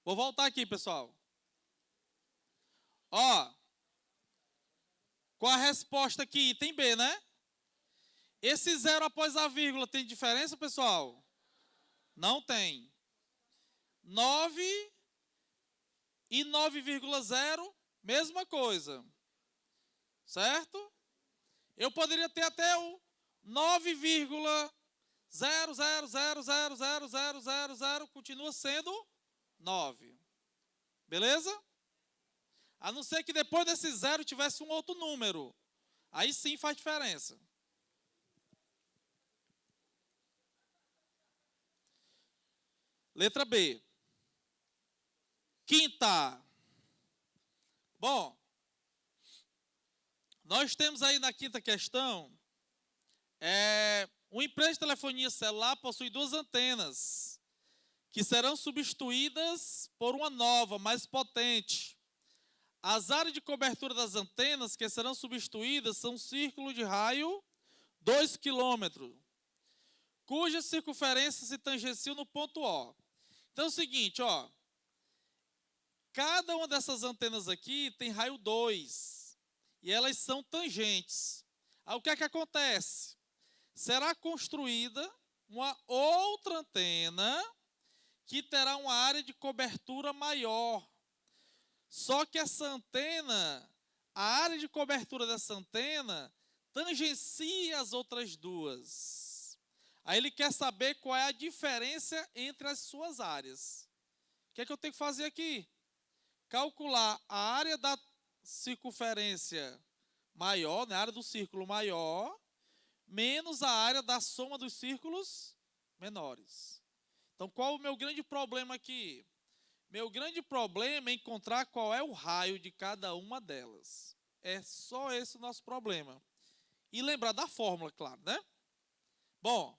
Vou voltar aqui, pessoal. Ó, qual a resposta aqui? Item B, né? Esse zero após a vírgula tem diferença, pessoal? Não tem. 9 e 9,0, mesma coisa. Certo? Eu poderia ter até o 9,000000000, continua sendo 9. Beleza? A não ser que depois desse zero tivesse um outro número. Aí sim faz diferença. Letra B. Quinta. Bom, nós temos aí na quinta questão, uma empresa de telefonia celular possui duas antenas, que serão substituídas por uma nova, mais potente. As áreas de cobertura das antenas que serão substituídas são um círculo de raio 2 km, cujas circunferências se tangenciam no ponto O. Então é o seguinte, ó, cada uma dessas antenas aqui tem raio 2, e elas são tangentes. Aí o que é que acontece? Será construída uma outra antena que terá uma área de cobertura maior. Só que essa antena, a área de cobertura dessa antena, tangencia as outras duas. Aí ele quer saber qual é a diferença entre as suas áreas. O que é que eu tenho que fazer aqui? Calcular a área da circunferência maior, né, a área do círculo maior, menos a área da soma dos círculos menores. Então, qual o meu grande problema aqui? Meu grande problema é encontrar qual é o raio de cada uma delas. É só esse o nosso problema. E lembrar da fórmula, claro, né? Bom,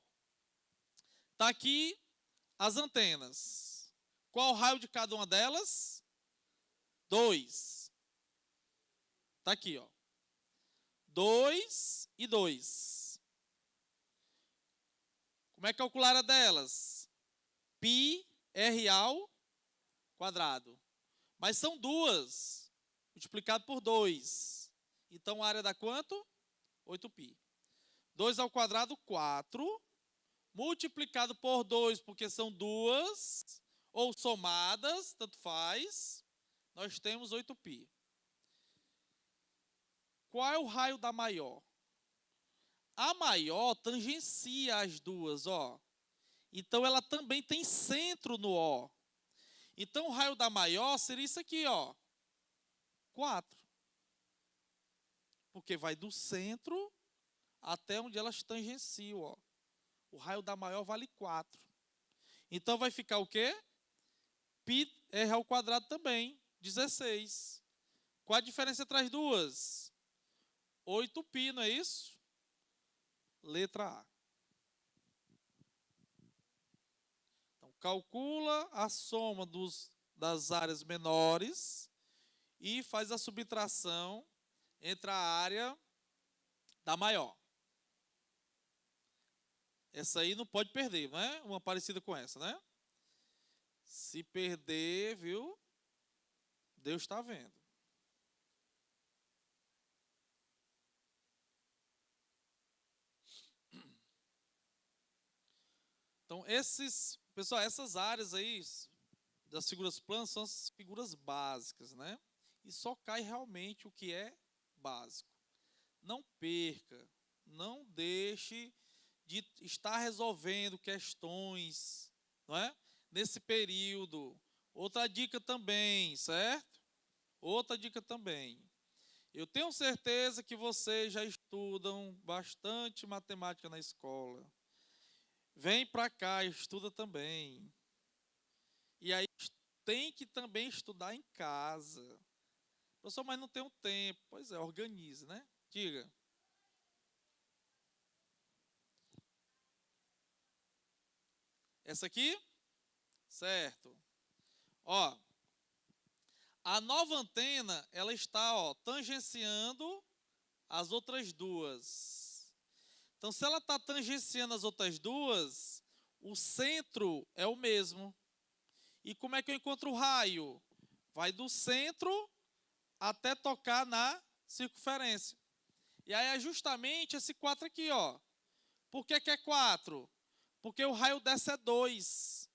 tá aqui as antenas. Qual o raio de cada uma delas? 2. Tá aqui, ó. 2 e 2. Como é que calcular a delas? Π r ao quadrado. Mas são duas, multiplicado por 2. Então a área dá quanto? 8π. 2 ao quadrado, 4. Multiplicado por 2, porque são duas, ou somadas, tanto faz, nós temos 8π. Qual é o raio da maior? A maior tangencia as duas, ó. Então ela também tem centro no O. Então o raio da maior seria isso aqui, ó. 4. Porque vai do centro até onde elas tangenciam, ó. O raio da maior vale 4. Então vai ficar o quê? Π r ao quadrado também, 16. Qual a diferença entre as duas? 8π, não é isso? Letra A. Então, calcula a soma das áreas menores e faz a subtração entre a área da maior. Essa aí não pode perder, não é? Uma parecida com essa, né? Se perder, viu? Deus está vendo. Então, pessoal, essas áreas aí das figuras planas são as figuras básicas, né? E só cai realmente o que é básico. Não perca, não deixe de estar resolvendo questões, não é? Nesse período. Outra dica também, certo? Outra dica também. Eu tenho certeza que vocês já estudam bastante matemática na escola. Vem para cá, estuda também. E aí tem que também estudar em casa. Professor, mas não tenho tempo. Pois é, organize, né? Diga. Essa aqui? Certo. Ó, a nova antena, ela está, ó, tangenciando as outras duas. Então, se ela está tangenciando as outras duas, o centro é o mesmo. E como é que eu encontro o raio? Vai do centro até tocar na circunferência. E aí é justamente esse 4 aqui, ó. Por que que é 4? Porque o raio dessa é 2.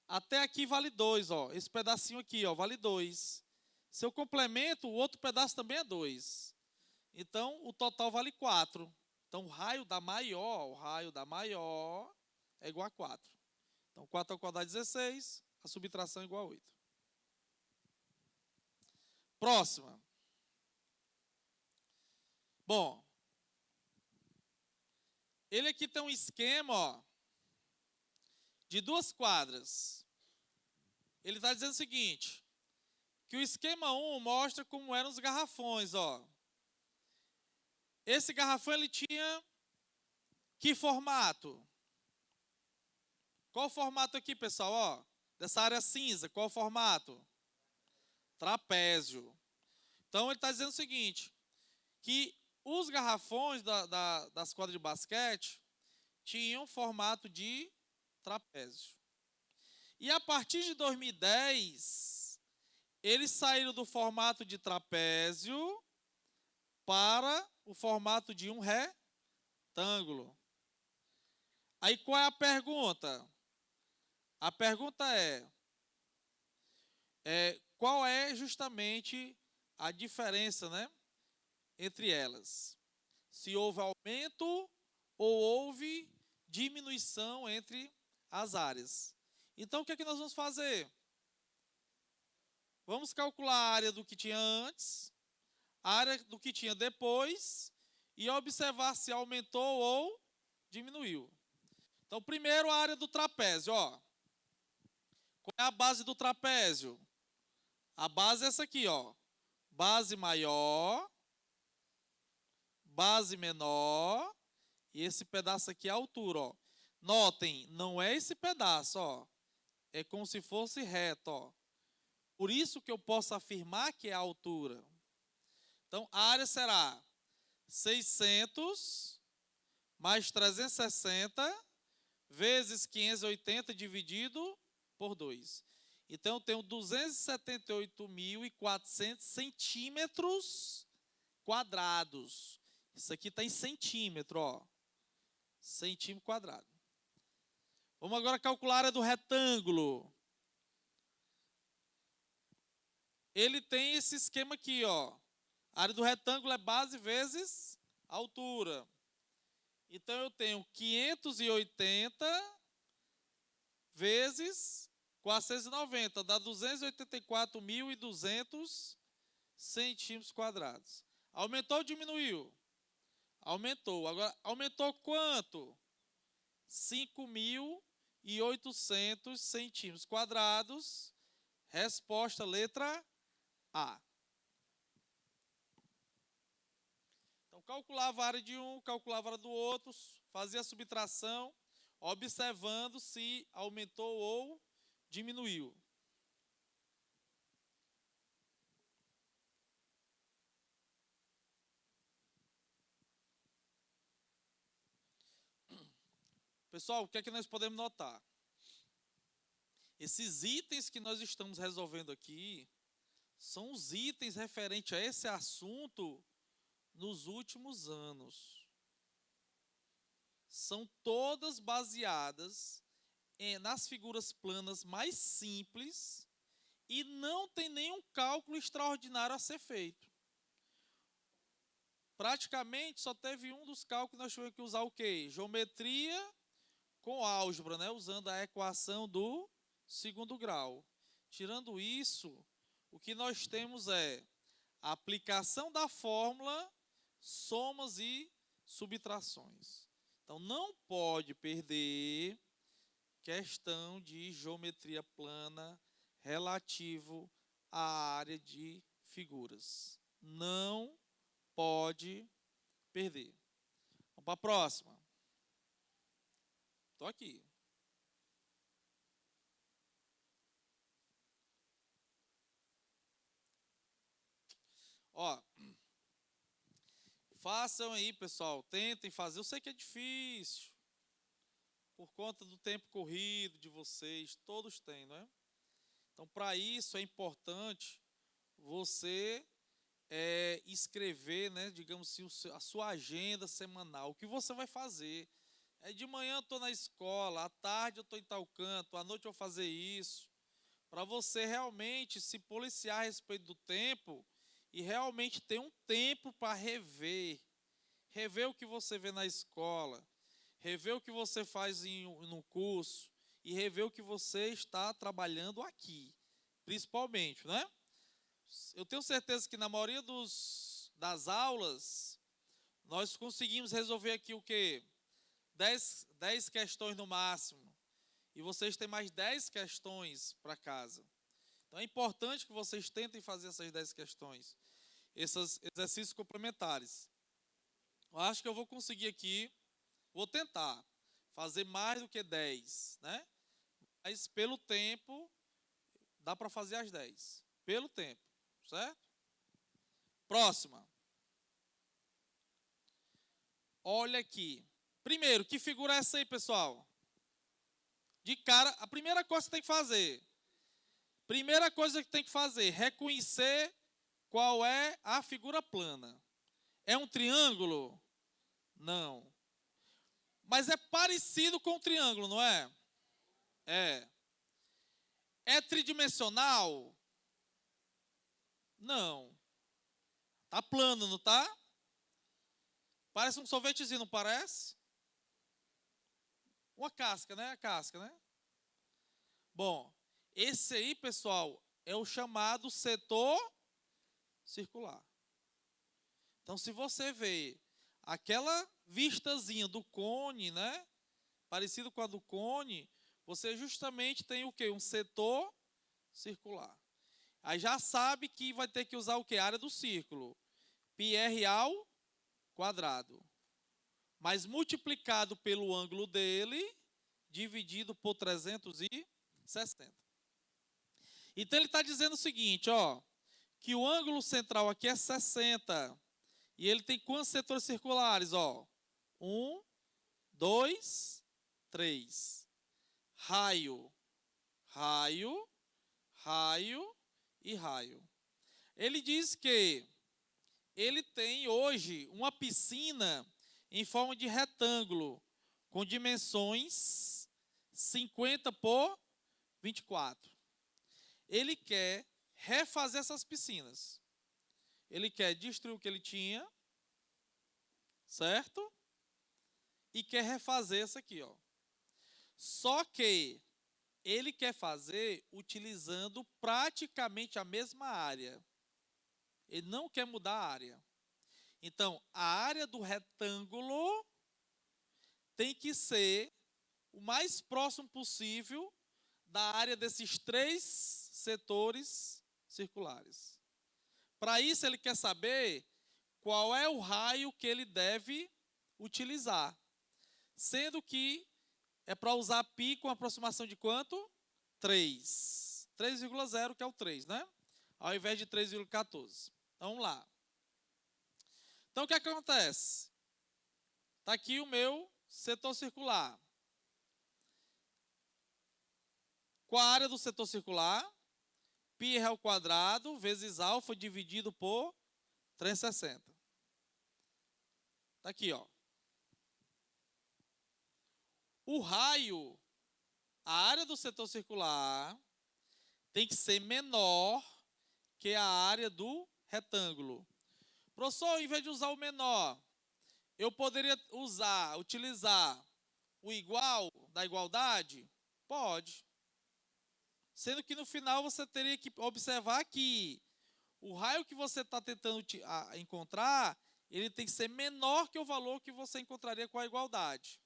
Até aqui vale 2, ó. Esse pedacinho aqui, ó, vale 2. Se eu complemento, o outro pedaço também é 2. Então, o total vale 4. Então, o raio da maior é igual a 4. Então, 4 ao quadrado é 16, a subtração é igual a 8. Próxima. Bom, ele aqui tem um esquema, ó, de 2 quadras. Ele está dizendo o seguinte, que o esquema 1 mostra como eram os garrafões, ó. Esse garrafão, ele tinha que formato? Qual o formato aqui, pessoal, ó? Dessa área cinza, qual o formato? Trapézio. Então, ele está dizendo o seguinte, que os garrafões das quadras de basquete tinham formato de trapézio. E a partir de 2010, eles saíram do formato de trapézio para o formato de um retângulo. Aí qual é a pergunta? A pergunta qual é justamente a diferença, né, entre elas? Se houve aumento ou houve diminuição entre as áreas. Então, o que é que nós vamos fazer? Vamos calcular a área do que tinha antes, a área do que tinha depois e observar se aumentou ou diminuiu. Então, primeiro a área do trapézio, ó. Qual é a base do trapézio? A base é essa aqui, ó. Base maior, base menor e esse pedaço aqui é a altura, ó. Notem, não é esse pedaço, ó. É como se fosse reto, ó. Por isso que eu posso afirmar que é a altura. Então, a área será 600 mais 360 vezes 580 dividido por 2. Então, eu tenho 278.400 centímetros quadrados. Isso aqui está em centímetro, ó. Centímetro quadrado. Vamos agora calcular a área do retângulo. Ele tem esse esquema aqui, ó. A área do retângulo é base vezes altura. Então, eu tenho 580 vezes 490, dá 284.200 centímetros quadrados. Aumentou ou diminuiu? Aumentou. Agora, aumentou quanto? 5.800 centímetros quadrados. Resposta, letra A. Então, calculava a área de um, calculava a área do outro, fazia a subtração, observando se aumentou ou diminuiu. Pessoal, o que é que nós podemos notar? Esses itens que nós estamos resolvendo aqui são os itens referentes a esse assunto nos últimos anos. São todas baseadas nas figuras planas mais simples e não tem nenhum cálculo extraordinário a ser feito. Praticamente só teve um dos cálculos que nós tivemos que usar o quê? Geometria com álgebra, né? Usando a equação do segundo grau. Tirando isso, o que nós temos é a aplicação da fórmula, somas e subtrações. Então, não pode perder questão de geometria plana relativo à área de figuras. Não pode perder. Vamos para a próxima. Estou aqui. Ó, Façam aí, pessoal. Tentem fazer. Eu sei que é difícil. Por conta do tempo corrido de vocês. Todos têm, não é? Então, para isso é importante você escrever, né, digamos assim, a sua agenda semanal. O que você vai fazer? De manhã eu estou na escola, à tarde eu estou em tal canto, à noite eu vou fazer isso. Para você realmente se policiar a respeito do tempo e realmente ter um tempo para rever. Rever o que você vê na escola, rever o que você faz no curso e rever o que você está trabalhando aqui, principalmente, né? Eu tenho certeza que na maioria das aulas, nós conseguimos resolver aqui o quê? 10 questões no máximo. E vocês têm mais 10 questões para casa. Então é importante que vocês tentem fazer essas 10 questões, esses exercícios complementares. Eu acho que eu vou conseguir aqui, vou tentar fazer mais do que 10, né? Mas pelo tempo, dá para fazer as 10. Pelo tempo, certo? Próxima. Olha aqui. Primeiro, que figura é essa aí, pessoal? De cara, a primeira coisa que tem que fazer. Primeira coisa que tem que fazer, reconhecer qual é a figura plana. É um triângulo? Não. Mas é parecido com um triângulo, não é? É. É tridimensional? Não. Tá plano, não tá? Parece um sorvetezinho, não parece? Uma casca, né? A casca, né? Bom, esse aí, pessoal, é o chamado setor circular. Então, se você vê aquela vistazinha do cone, né? Parecido com a do cone, você justamente tem o quê? Um setor circular. Aí já sabe que vai ter que usar o quê? A área do círculo. πr ao quadrado. Mas multiplicado pelo ângulo dele, dividido por 360. Então ele está dizendo o seguinte, ó, que o ângulo central aqui é 60. E ele tem quantos setores circulares? Ó? 1, 2, 3. Raio, raio, raio e raio. Ele diz que ele tem hoje uma piscina em forma de retângulo, com dimensões 50 por 24. Ele quer refazer essas piscinas. Ele quer destruir o que ele tinha, certo? E quer refazer essa aqui, ó. Só que ele quer fazer utilizando praticamente a mesma área. Ele não quer mudar a área. Então, a área do retângulo tem que ser o mais próximo possível da área desses 3 setores circulares. Para isso, ele quer saber qual é o raio que ele deve utilizar. Sendo que é para usar π com aproximação de quanto? 3. 3,0, que é o 3, né? Ao invés de 3,14. Então, vamos lá. Então, o que acontece? Está aqui o meu setor circular. Qual a área do setor circular? πr ao quadrado vezes alfa dividido por 360. Está aqui, ó. O raio, a área do setor circular, tem que ser menor que a área do retângulo. Professor, ao invés de usar o menor, eu poderia utilizar o igual da igualdade? Pode. Sendo que no final você teria que observar que o raio que você está tentando encontrar, ele tem que ser menor que o valor que você encontraria com a igualdade.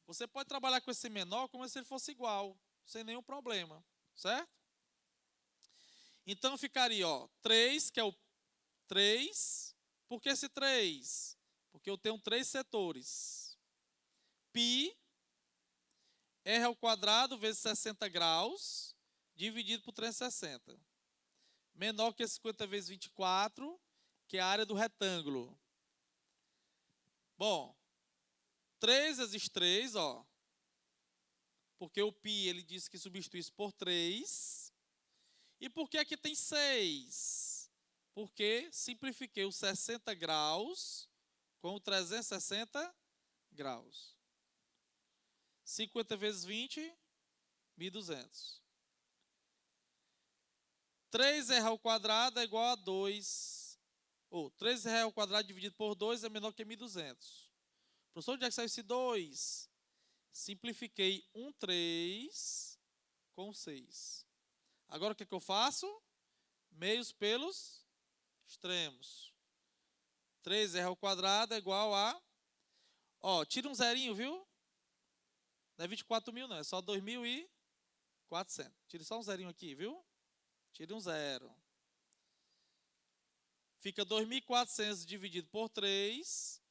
Você pode trabalhar com esse menor como se ele fosse igual, sem nenhum problema, certo? Então ficaria, ó, 3, que é o 3. Por que esse 3? Porque eu tenho 3 setores. Π, r ao quadrado vezes 60 graus, dividido por 360. Menor que 50 vezes 24, que é a área do retângulo. Bom, 3 vezes 3, ó. Porque o π, ele disse que substitui isso por 3. E por que aqui tem 6? Porque simplifiquei os 60 graus com o 360 graus. 50 vezes 20, 1.200. 3r ao quadrado é igual a 2. Ou 3r ao quadrado dividido por 2 é menor que 1.200. Professor, onde é que saiu esse 2? Simplifiquei 3 com 6. Agora o que eu faço? Meios pelos extremos. 3r ao quadrado é igual a... Ó, tira um zerinho, viu? Não é 24.000 não, é só 2.400. Tira só um zerinho aqui, viu? Tira um zero. Fica 2.400 dividido por 3.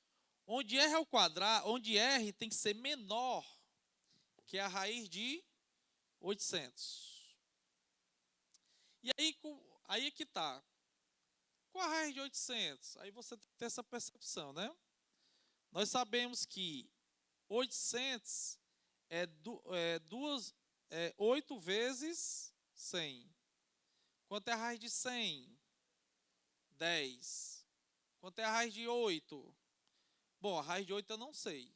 Onde r ao quadrado, onde r tem que ser menor que a raiz de 800. E aí que tá. Qual a raiz de 800? Aí você tem que ter essa percepção, né? Nós sabemos que 800 é 8 vezes 100. Quanto é a raiz de 100? 10. Quanto é a raiz de 8? Bom, a raiz de 8 eu não sei.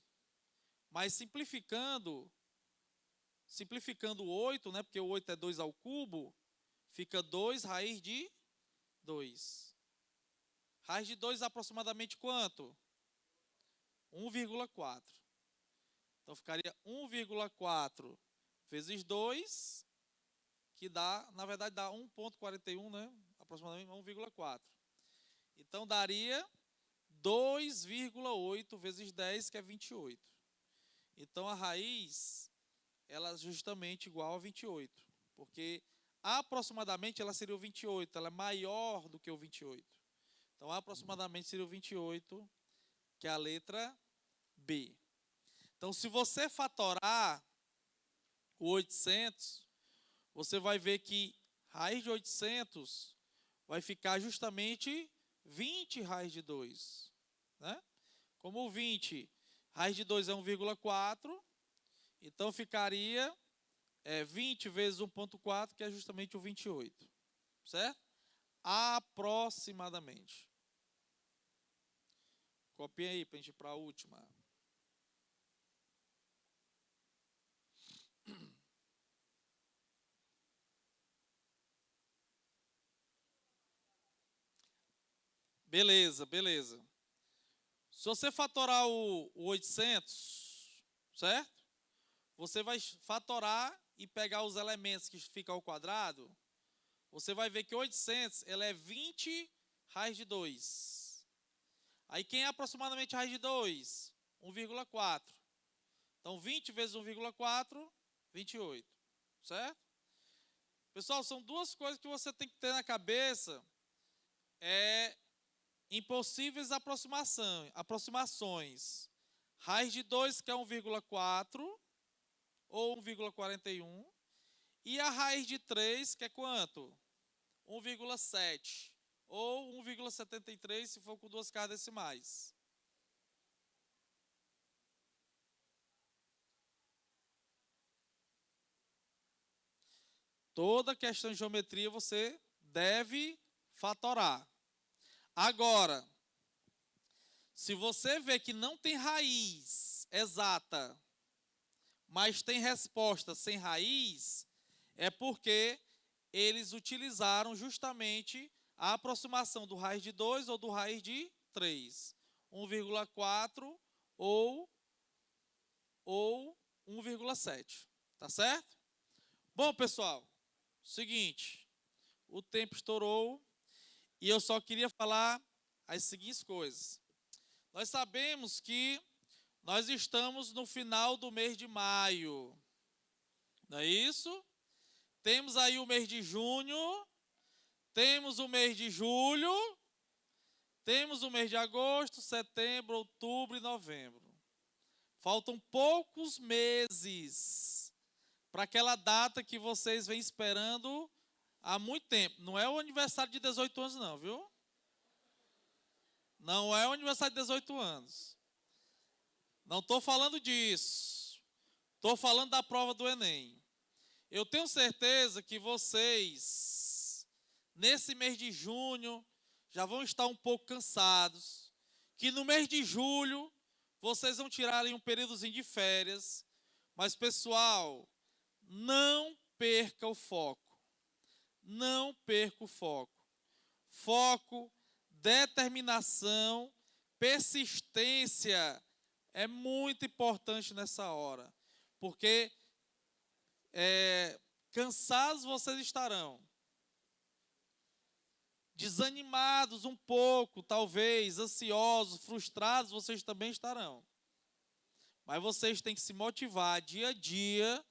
Mas simplificando o 8, né? Porque o 8 é 2 ao cubo, fica 2 raiz de 2. Raiz de 2 é aproximadamente quanto? 1,4. Então ficaria 1,4 vezes 2, que dá, na verdade dá 1,41, né? Aproximadamente 1,4. Então daria 2,8 vezes 10, que é 28. Então a raiz, ela é justamente igual a 28. Porque aproximadamente ela seria o 28, ela é maior do que o 28. Então aproximadamente seria o 28, que é a letra B. Então se você fatorar o 800, você vai ver que raiz de 800 vai ficar justamente 20 raiz de 2. Né? Como o 20, raiz de 2 é 1,4, então ficaria 20 vezes 1,4, que é justamente o 28. Certo? Aproximadamente. Copia aí para a gente ir para a última. Beleza, beleza. Se você fatorar o 800, certo? Você vai fatorar e pegar os elementos que ficam ao quadrado. Você vai ver que 800 ela é 20 raiz de 2. Aí quem é aproximadamente raiz de 2? 1,4. Então 20 vezes 1,4, 28. Certo? Pessoal, são duas coisas que você tem que ter na cabeça. Impossíveis aproximações. Raiz de 2, que é 1,4 ou 1,41. E a raiz de 3, que é quanto? 1,7 ou 1,73 se for com duas casas decimais. Toda questão de geometria você deve fatorar. Agora, se você vê que não tem raiz exata, mas tem resposta sem raiz, é porque eles utilizaram justamente a aproximação do raiz de 2 ou do raiz de 3. 1,4 ou 1,7. Tá certo? Bom, pessoal, seguinte, o tempo estourou e eu só queria falar as seguintes coisas. Nós sabemos que nós estamos no final do mês de maio, não é isso? Temos aí o mês de junho, temos o mês de julho, temos o mês de agosto, setembro, outubro e novembro. Faltam poucos meses para aquela data que vocês vêm esperando há muito tempo. Não é o aniversário de 18 anos não, viu? Não é o aniversário de 18 anos. Não estou falando disso. Estou falando da prova do Enem. Eu tenho certeza que vocês, nesse mês de junho, já vão estar um pouco cansados. Que no mês de julho, vocês vão tirar ali um períodozinho de férias. Mas, pessoal, não perca o foco. Não perca o foco. Foco, determinação, persistência é muito importante nessa hora. Porque cansados vocês estarão. Desanimados um pouco, talvez, ansiosos, frustrados, vocês também estarão. Mas vocês têm que se motivar dia a dia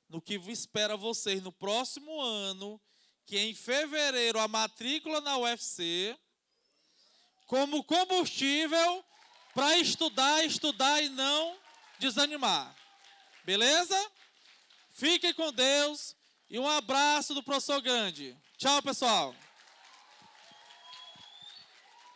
no que espera vocês no próximo ano, que em fevereiro a matrícula na UFC, como combustível para estudar e não desanimar. Beleza? Fiquem com Deus e um abraço do professor Gandhi. Tchau, pessoal.